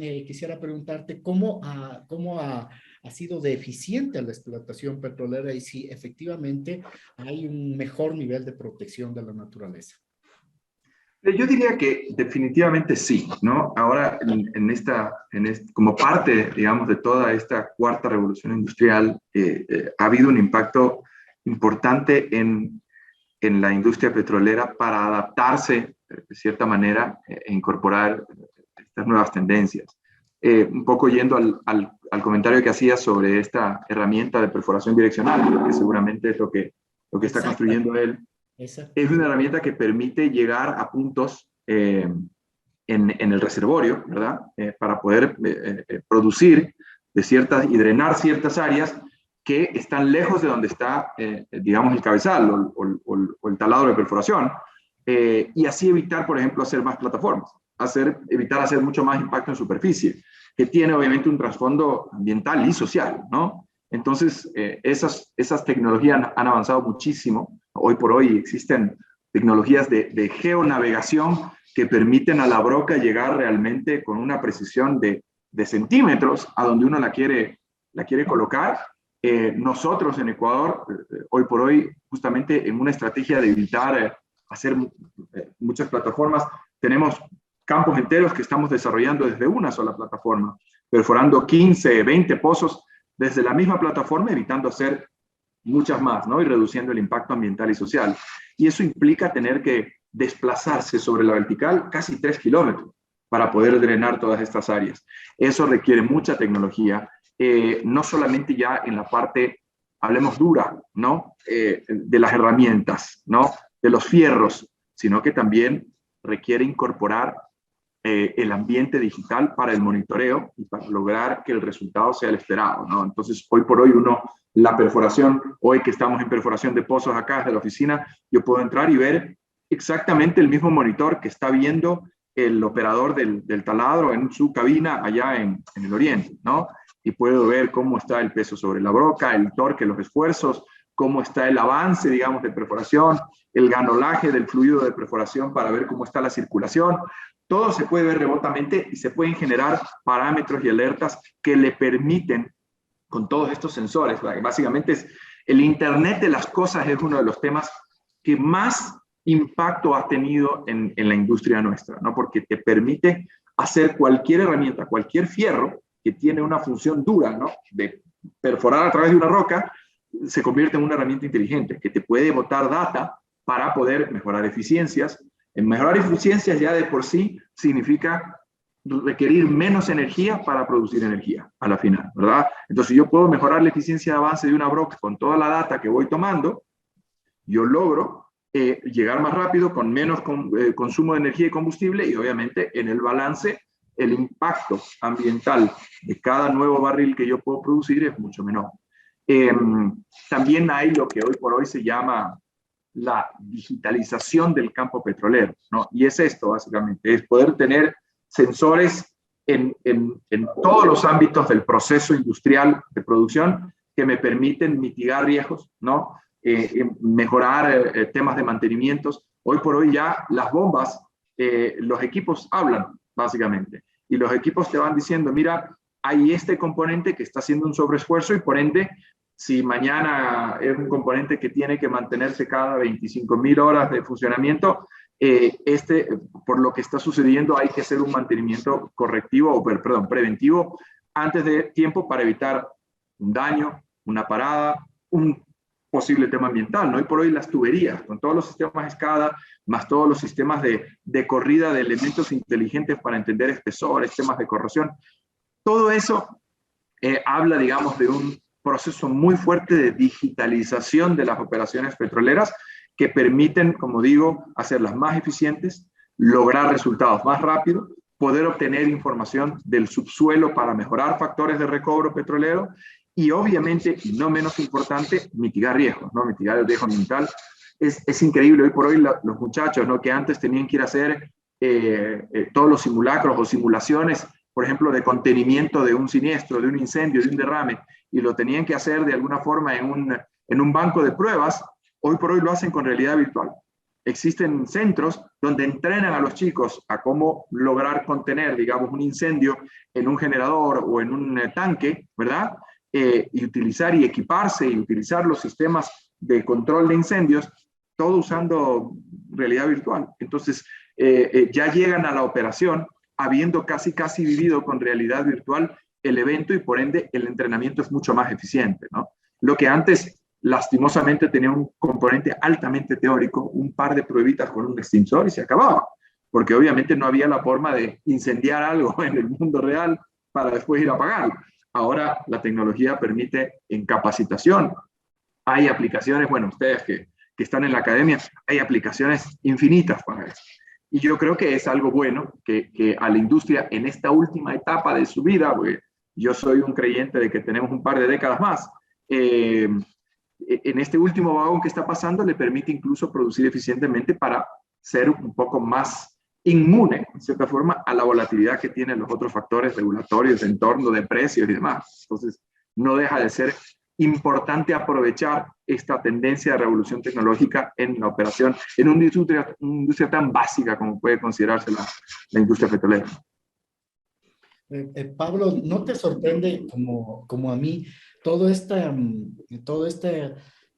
preguntarte cómo ha sido deficiente la explotación petrolera y si efectivamente hay un mejor nivel de protección de la naturaleza. Yo diría que definitivamente sí, ¿no? Ahora, como parte, digamos, de toda esta cuarta revolución industrial, ha habido un impacto importante en la industria petrolera para adaptarse, de cierta manera, e incorporar estas nuevas tendencias. Un poco yendo al comentario que hacía sobre esta herramienta de perforación direccional, que seguramente es lo que está construyendo él. Exacto. Es una herramienta que permite llegar a puntos en el reservorio, ¿verdad? Para poder producir y drenar ciertas áreas que están lejos de donde está, digamos, el cabezal o el taladro de perforación, y así evitar, por ejemplo, hacer más plataformas, evitar hacer mucho más impacto en superficie, que tiene obviamente un trasfondo ambiental y social, ¿no? Entonces, esas tecnologías han avanzado muchísimo. Hoy por hoy existen tecnologías de geonavegación que permiten a la broca llegar realmente con una precisión de centímetros a donde uno la quiere colocar. Nosotros en Ecuador, hoy por hoy, justamente en una estrategia de evitar hacer muchas plataformas, tenemos campos enteros que estamos desarrollando desde una sola plataforma, perforando 15, 20 pozos desde la misma plataforma, evitando hacer muchas más, ¿no? Y reduciendo el impacto ambiental y social. Y eso implica tener que desplazarse sobre la vertical casi 3 kilómetros para poder drenar todas estas áreas. Eso requiere mucha tecnología, no solamente ya en la parte, hablemos dura, ¿no? De las herramientas, ¿no? De los fierros, sino que también requiere incorporar el ambiente digital para el monitoreo y para lograr que el resultado sea el esperado, ¿no? Entonces, hoy por hoy la perforación, hoy que estamos en perforación de pozos acá desde la oficina, yo puedo entrar y ver exactamente el mismo monitor que está viendo el operador del taladro en su cabina allá en el oriente, ¿no? Y puedo ver cómo está el peso sobre la broca, el torque, los esfuerzos, cómo está el avance, digamos, de perforación, el ganolaje del fluido de perforación para ver cómo está la circulación. Todo se puede ver remotamente y se pueden generar parámetros y alertas que le permiten, con todos estos sensores, básicamente el Internet de las cosas es uno de los temas que más impacto ha tenido en la industria nuestra, ¿no? Porque te permite hacer cualquier herramienta, cualquier fierro que tiene una función dura, ¿no? De perforar a través de una roca, se convierte en una herramienta inteligente que te puede botar data para poder mejorar eficiencias. En mejorar eficiencias ya de por sí significa requerir menos energía para producir energía a la final, ¿verdad? Entonces, yo puedo mejorar la eficiencia de avance de una broca con toda la data que voy tomando, yo logro llegar más rápido con menos consumo de energía y combustible y obviamente en el balance el impacto ambiental de cada nuevo barril que yo puedo producir es mucho menor. También hay lo que hoy por hoy se llama la digitalización del campo petrolero, ¿no? Y es esto básicamente, es poder tener sensores en todos los ámbitos del proceso industrial de producción que me permiten mitigar riesgos, ¿no? mejorar temas de mantenimientos. Hoy por hoy ya las bombas, los equipos hablan básicamente y los equipos te van diciendo, mira, hay este componente que está haciendo un sobreesfuerzo y por ende, si mañana es un componente que tiene que mantenerse cada 25.000 horas de funcionamiento, por lo que está sucediendo hay que hacer un mantenimiento correctivo, o perdón, preventivo antes de tiempo para evitar un daño, una parada, un posible tema ambiental, ¿no? Y por hoy las tuberías, con todos los sistemas SCADA, más todos los sistemas de corrida de elementos inteligentes para entender espesores, temas de corrosión, todo eso habla, digamos, de un proceso muy fuerte de digitalización de las operaciones petroleras que permiten, como digo, hacerlas más eficientes, lograr resultados más rápido, poder obtener información del subsuelo para mejorar factores de recobro petrolero y obviamente, y no menos importante, mitigar riesgos, ¿no? Mitigar el riesgo ambiental. Es increíble hoy por hoy los muchachos, ¿no? Que antes tenían que ir a hacer todos los simulacros o simulaciones, por ejemplo, de contenimiento de un siniestro, de un incendio, de un derrame, y lo tenían que hacer de alguna forma en un banco de pruebas. Hoy por hoy lo hacen con realidad virtual. Existen centros donde entrenan a los chicos a cómo lograr contener, digamos, un incendio en un generador o en un tanque, ¿verdad? Y utilizar y equiparse y utilizar los sistemas de control de incendios, todo usando realidad virtual. Entonces, ya llegan a la operación habiendo casi vivido con realidad virtual el evento y por ende el entrenamiento es mucho más eficiente, ¿no? Lo que antes lastimosamente tenía un componente altamente teórico, un par de pruebitas con un extintor y se acababa, porque obviamente no había la forma de incendiar algo en el mundo real para después ir a apagarlo. Ahora la tecnología permite en capacitación, hay aplicaciones, bueno, ustedes que están en la academia, hay aplicaciones infinitas para eso. Y yo creo que es algo bueno que a la industria en esta última etapa de su vida, porque yo soy un creyente de que tenemos un par de décadas más, en este último vagón que está pasando le permite incluso producir eficientemente para ser un poco más inmune, en cierta forma, a la volatilidad que tienen los otros factores regulatorios, de entorno, de precios y demás. Entonces, no deja de ser importante aprovechar esta tendencia de revolución tecnológica en la operación, en una industria tan básica como puede considerarse la industria petrolera. Pablo, ¿no te sorprende como a mí todo este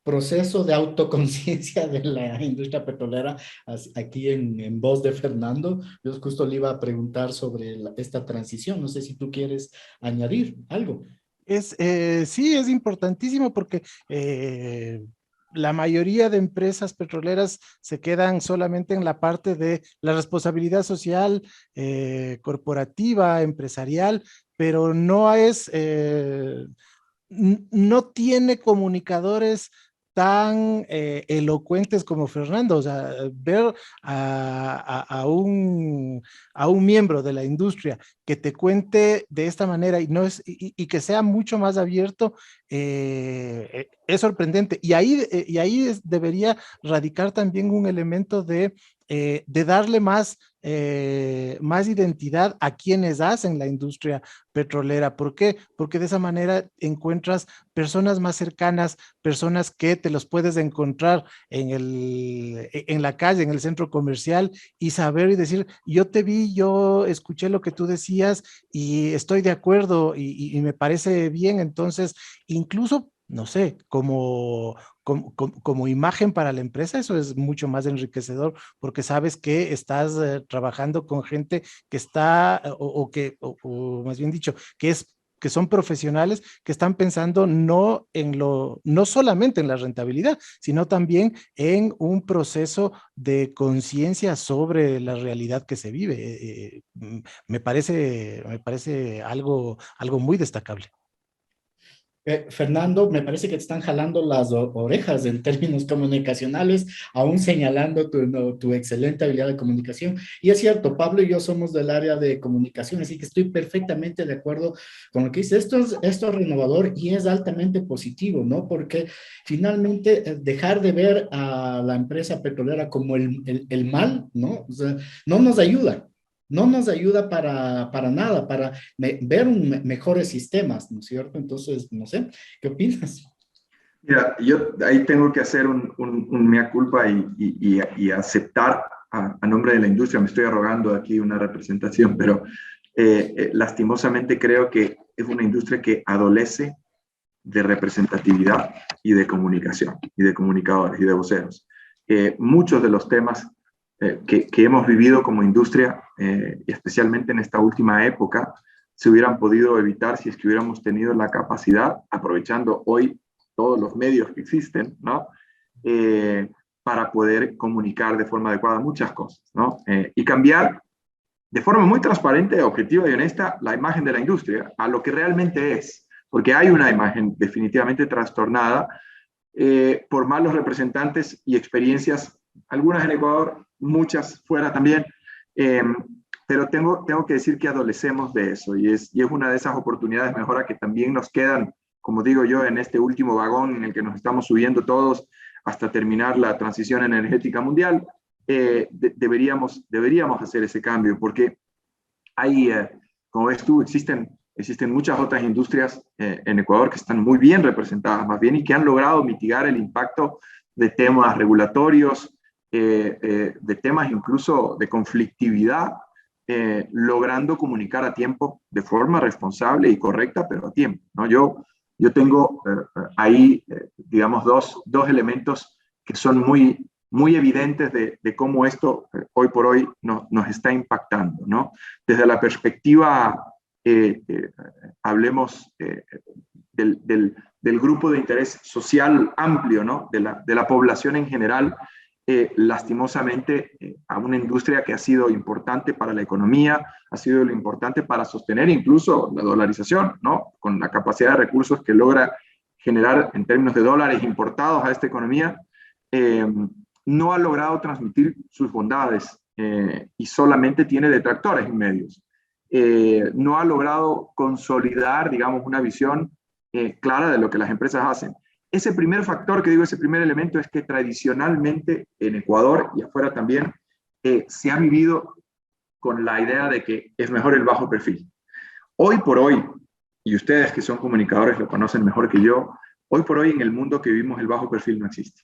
proceso de autoconciencia de la industria petrolera aquí en voz de Fernando? Yo justo le iba a preguntar sobre esta transición. No sé si tú quieres añadir algo. Sí, es importantísimo porque la mayoría de empresas petroleras se quedan solamente en la parte de la responsabilidad social, corporativa, empresarial, pero no tiene comunicadores tan elocuentes como Fernando. O sea, ver a un miembro de la industria que te cuente de esta manera y que sea mucho más abierto, es sorprendente. Y ahí debería radicar también un elemento de darle más identidad a quienes hacen la industria petrolera. ¿Por qué? Porque de esa manera encuentras personas más cercanas, personas que te los puedes encontrar en la calle, en el centro comercial y saber y decir, yo te vi, yo escuché lo que tú decías y estoy de acuerdo y me parece bien. Entonces, incluso, no sé, como imagen para la empresa, eso es mucho más enriquecedor porque sabes que estás trabajando con gente que está, o más bien dicho, que son profesionales que están pensando no solamente en la rentabilidad, sino también en un proceso de conciencia sobre la realidad que se vive. Me parece algo muy destacable. Fernando, me parece que te están jalando las orejas en términos comunicacionales, aún señalando tu excelente habilidad de comunicación. Y es cierto, Pablo y yo somos del área de comunicación, así que estoy perfectamente de acuerdo con lo que dice. Esto es renovador y es altamente positivo, ¿no? Porque finalmente dejar de ver a la empresa petrolera como el mal, ¿no? O sea, no nos ayuda. No nos ayuda para nada, para ver mejores sistemas, ¿no es cierto? Entonces, no sé, ¿qué opinas? Mira, yo ahí tengo que hacer un mea culpa y aceptar a nombre de la industria. Me estoy arrogando aquí una representación, pero lastimosamente creo que es una industria que adolece de representatividad y de comunicación, y de comunicadores y de voceros. Muchos de los temas que hemos vivido como industria, y especialmente en esta última época, se hubieran podido evitar si es que hubiéramos tenido la capacidad, aprovechando hoy todos los medios que existen, ¿no? Para poder comunicar de forma adecuada muchas cosas, ¿no? Y cambiar de forma muy transparente, objetiva y honesta la imagen de la industria a lo que realmente es, porque hay una imagen definitivamente trastornada por malos representantes y experiencias, algunas en Ecuador, muchas fuera también, pero tengo que decir que adolecemos de eso y es una de esas oportunidades de mejora que también nos quedan, como digo yo, en este último vagón en el que nos estamos subiendo todos hasta terminar la transición energética mundial. Deberíamos hacer ese cambio porque hay, como ves tú, existen muchas otras industrias en Ecuador que están muy bien representadas más bien y que han logrado mitigar el impacto de temas regulatorios, de temas incluso de conflictividad, logrando comunicar a tiempo de forma responsable y correcta, pero a tiempo, ¿no? Yo tengo ahí, digamos, dos elementos que son muy evidentes de cómo esto hoy por hoy nos está impactando, ¿no? Desde la perspectiva, hablemos del grupo de interés social amplio, ¿no? De la población en general, lastimosamente a una industria que ha sido importante para la economía, ha sido lo importante para sostener incluso la dolarización, ¿no? Con la capacidad de recursos que logra generar en términos de dólares importados a esta economía, no ha logrado transmitir sus bondades y solamente tiene detractores en medios. No ha logrado consolidar, digamos, una visión clara de lo que las empresas hacen. Ese primer factor que digo, ese primer elemento es que tradicionalmente en Ecuador y afuera también se ha vivido con la idea de que es mejor el bajo perfil. Hoy por hoy, y ustedes que son comunicadores lo conocen mejor que yo, hoy por hoy en el mundo que vivimos el bajo perfil no existe.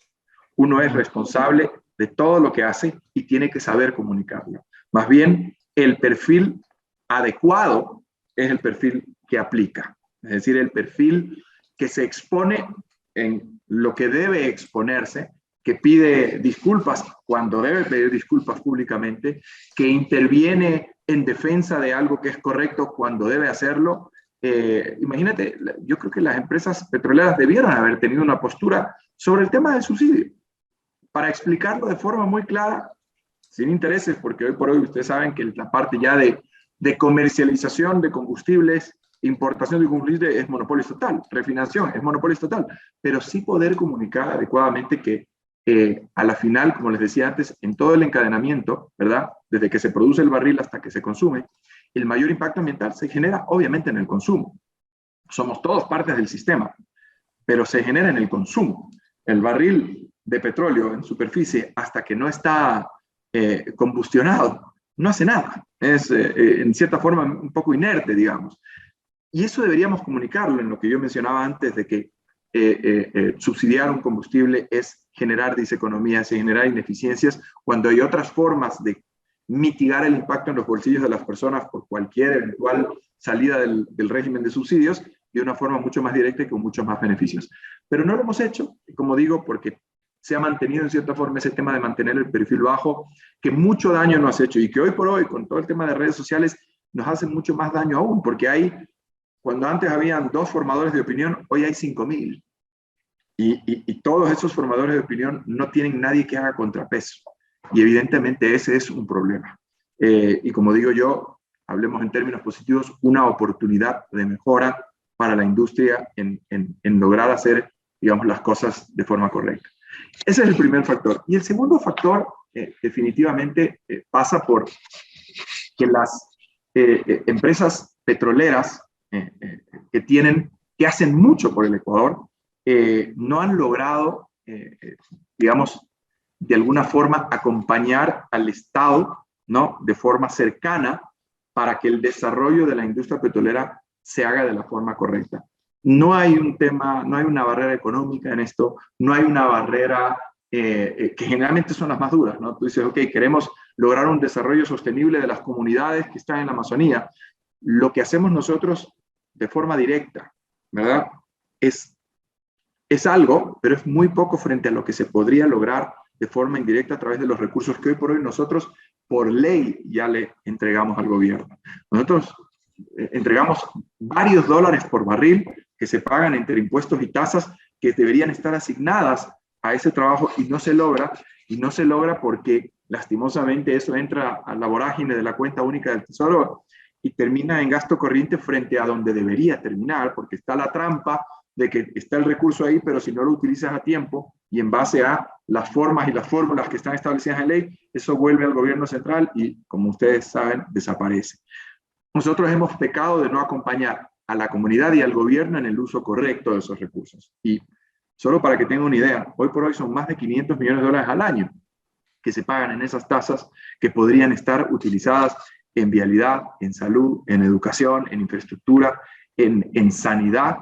Uno es responsable de todo lo que hace y tiene que saber comunicarlo. Más bien, el perfil adecuado es el perfil que aplica, es decir, el perfil que se expone en lo que debe exponerse, que pide disculpas cuando debe pedir disculpas públicamente, que interviene en defensa de algo que es correcto cuando debe hacerlo. Imagínate, yo creo que las empresas petroleras debieron haber tenido una postura sobre el tema del subsidio, para explicarlo de forma muy clara, sin intereses, porque hoy por hoy ustedes saben que la parte ya de comercialización de combustibles, importación de combustible es monopolio estatal, refinanciación es monopolio estatal, pero sí poder comunicar adecuadamente que a la final, como les decía antes, en todo el encadenamiento, ¿verdad? Desde que se produce el barril hasta que se consume, el mayor impacto ambiental se genera obviamente en el consumo. Somos todos partes del sistema, pero se genera en el consumo. El barril de petróleo en superficie, hasta que no está combustionado, no hace nada. Es en cierta forma un poco inerte, digamos. Y eso deberíamos comunicarlo en lo que yo mencionaba antes de que subsidiar un combustible es generar diseconomías y generar ineficiencias cuando hay otras formas de mitigar el impacto en los bolsillos de las personas por cualquier eventual salida del régimen de subsidios de una forma mucho más directa y con muchos más beneficios. Pero no lo hemos hecho, como digo, porque se ha mantenido en cierta forma ese tema de mantener el perfil bajo, que mucho daño nos ha hecho y que hoy por hoy, con todo el tema de redes sociales, nos hace mucho más daño aún, porque cuando antes habían 2 formadores de opinión, hoy hay 5,000. Y todos esos formadores de opinión no tienen nadie que haga contrapeso. Y evidentemente ese es un problema. Y como digo yo, hablemos en términos positivos, una oportunidad de mejora para la industria en lograr hacer, digamos, las cosas de forma correcta. Ese es el primer factor. Y el segundo factor definitivamente pasa por que las empresas petroleras que hacen mucho por el Ecuador, no han logrado, digamos, de alguna forma acompañar al Estado, ¿no? De forma cercana para que el desarrollo de la industria petrolera se haga de la forma correcta. no hay un tema, no hay una barrera económica en esto, no hay una barrera que generalmente son las más duras, ¿no? Tú dices, ok, queremos lograr un desarrollo sostenible de las comunidades que están en la Amazonía. Lo que hacemos nosotros de forma directa, ¿verdad? Es algo, pero es muy poco frente a lo que se podría lograr de forma indirecta a través de los recursos que hoy por hoy nosotros, por ley, ya le entregamos al gobierno. Nosotros entregamos varios dólares por barril que se pagan entre impuestos y tasas que deberían estar asignadas a ese trabajo y no se logra porque lastimosamente eso entra a la vorágine de la cuenta única del Tesoro y termina en gasto corriente frente a donde debería terminar, porque está la trampa de que está el recurso ahí, pero si no lo utilizas a tiempo y en base a las formas y las fórmulas que están establecidas en ley, eso vuelve al gobierno central y, como ustedes saben, desaparece. Nosotros hemos pecado de no acompañar a la comunidad y al gobierno en el uso correcto de esos recursos. Y solo para que tengan una idea, hoy por hoy son más de 500 millones de dólares al año que se pagan en esas tasas que podrían estar utilizadas en vialidad, en salud, en educación, en infraestructura, en sanidad,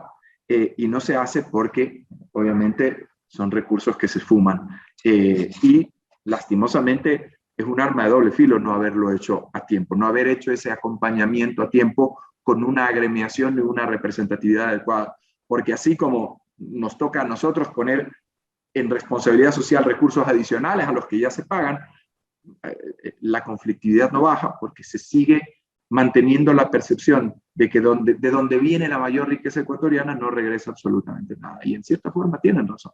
y no se hace porque obviamente son recursos que se esfuman. Y lastimosamente es un arma de doble filo no haberlo hecho a tiempo, no haber hecho ese acompañamiento a tiempo con una agremiación y una representatividad adecuada. Porque así como nos toca a nosotros poner en responsabilidad social recursos adicionales a los que ya se pagan, la conflictividad no baja porque se sigue manteniendo la percepción de que de donde viene la mayor riqueza ecuatoriana no regresa absolutamente nada. Y en cierta forma tienen razón.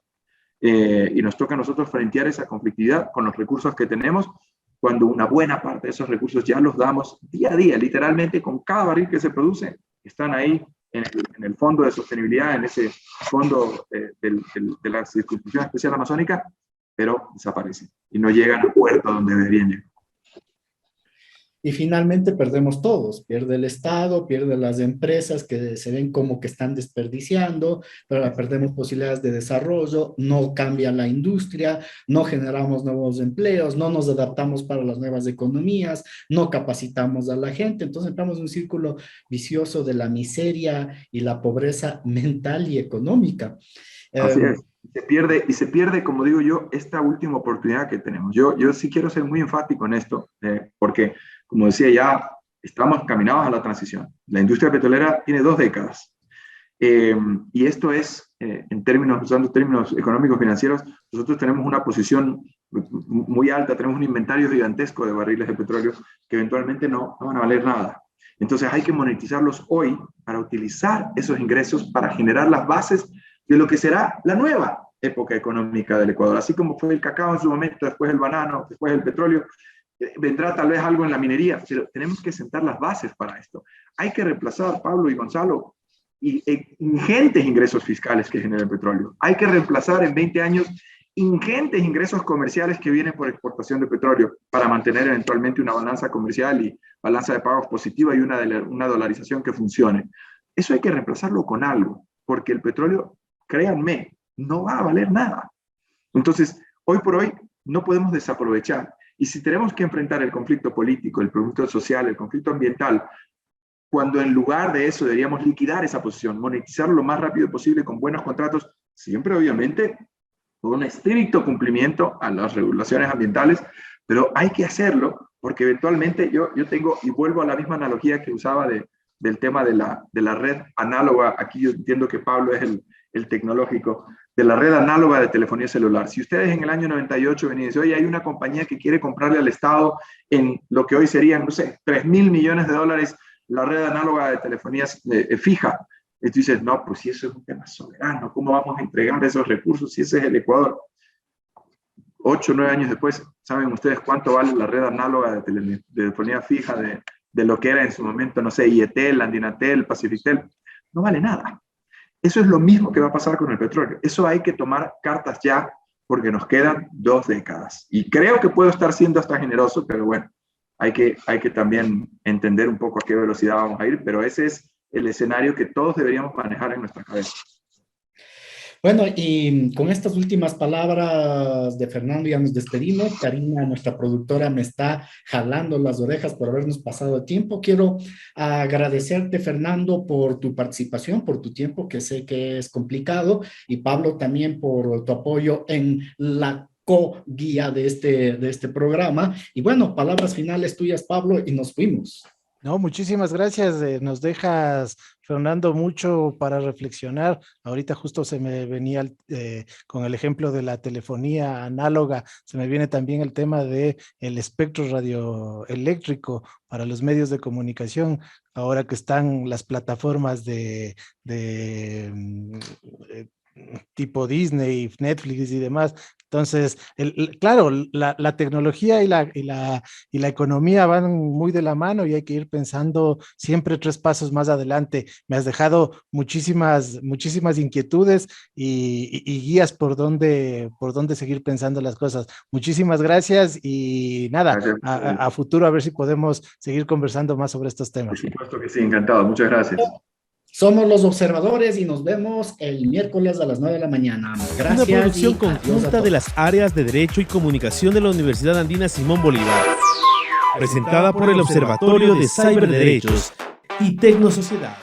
Y nos toca a nosotros frentear esa conflictividad con los recursos que tenemos, cuando una buena parte de esos recursos ya los damos día a día, literalmente con cada barril que se produce, están ahí en el fondo de sostenibilidad, en ese fondo de la circunscripción especial amazónica, pero desaparecen y no llegan al puerto donde deberían llegar. Y finalmente perdemos todos, pierde el Estado, pierde las empresas que se ven como que están desperdiciando, pero perdemos posibilidades de desarrollo, no cambia la industria, no generamos nuevos empleos, no nos adaptamos para las nuevas economías, no capacitamos a la gente, entonces entramos en un círculo vicioso de la miseria y la pobreza mental y económica. Así es. Se pierde, como digo yo, esta última oportunidad que tenemos. Yo sí quiero ser muy enfático en esto, porque, como decía, ya estamos caminados a la transición. La industria petrolera tiene 2 décadas. Y esto es, usando términos económicos financieros, nosotros tenemos una posición muy alta, tenemos un inventario gigantesco de barriles de petróleo que eventualmente no van a valer nada. Entonces hay que monetizarlos hoy para utilizar esos ingresos para generar las bases de lo que será la nueva época económica del Ecuador. Así como fue el cacao en su momento, después el banano, después el petróleo, vendrá tal vez algo en la minería, pero tenemos que sentar las bases para esto. Hay que reemplazar, Pablo y Gonzalo, ingentes ingresos fiscales que genera el petróleo. Hay que reemplazar en 20 años ingentes ingresos comerciales que vienen por exportación de petróleo para mantener eventualmente una balanza comercial y balanza de pagos positiva y una dolarización que funcione. Eso hay que reemplazarlo con algo, porque el petróleo, créanme, no va a valer nada. Entonces, hoy por hoy no podemos desaprovechar. Y si tenemos que enfrentar el conflicto político, el conflicto social, el conflicto ambiental, cuando en lugar de eso deberíamos liquidar esa posición, monetizarlo lo más rápido posible con buenos contratos, siempre obviamente con un estricto cumplimiento a las regulaciones ambientales, pero hay que hacerlo porque eventualmente yo tengo, y vuelvo a la misma analogía que usaba del tema de la red análoga, aquí yo entiendo que Pablo es el tecnológico, de la red análoga de telefonía celular. Si ustedes en el año 98 venían y dicen, oye, hay una compañía que quiere comprarle al Estado en lo que hoy serían, no sé, 3.000 millones de dólares la red análoga de telefonía fija. Y tú dices, no, pues si eso es un tema soberano, ¿cómo vamos a entregar esos recursos si ese es el Ecuador? 8 o 9 años después, ¿saben ustedes cuánto vale la red análoga de telefonía fija de lo que era en su momento, no sé, IETEL, Andinatel, Pacifitel? No vale nada. Eso es lo mismo que va a pasar con el petróleo. Eso hay que tomar cartas ya porque nos quedan 2 décadas. Y creo que puedo estar siendo hasta generoso, pero bueno, hay que también entender un poco a qué velocidad vamos a ir, pero ese es el escenario que todos deberíamos manejar en nuestra cabeza. Bueno, y con estas últimas palabras de Fernando ya nos despedimos. Karina, nuestra productora, me está jalando las orejas por habernos pasado tiempo. Quiero agradecerte, Fernando, por tu participación, por tu tiempo, que sé que es complicado, y Pablo también por tu apoyo en la co-guía de este programa. Y bueno, palabras finales tuyas, Pablo, y nos fuimos. No, muchísimas gracias. Nos dejas, Fernando, mucho para reflexionar. Ahorita justo se me venía con el ejemplo de la telefonía análoga, se me viene también el tema de el espectro radioeléctrico para los medios de comunicación, ahora que están las plataformas tipo Disney, Netflix y demás. Entonces, claro, la tecnología y la economía van muy de la mano y hay que ir pensando siempre 3 pasos más adelante. Me has dejado muchísimas inquietudes y guías por dónde seguir pensando las cosas. Muchísimas gracias y nada, a futuro a ver si podemos seguir conversando más sobre estos temas. Por supuesto que sí, encantado. Muchas gracias. Somos los observadores y nos vemos el miércoles a las 9 de la mañana. Gracias. Una producción conjunta de las áreas de Derecho y Comunicación de la Universidad Andina Simón Bolívar. Presentada por el Observatorio de Ciberderechos y Tecnosociedad.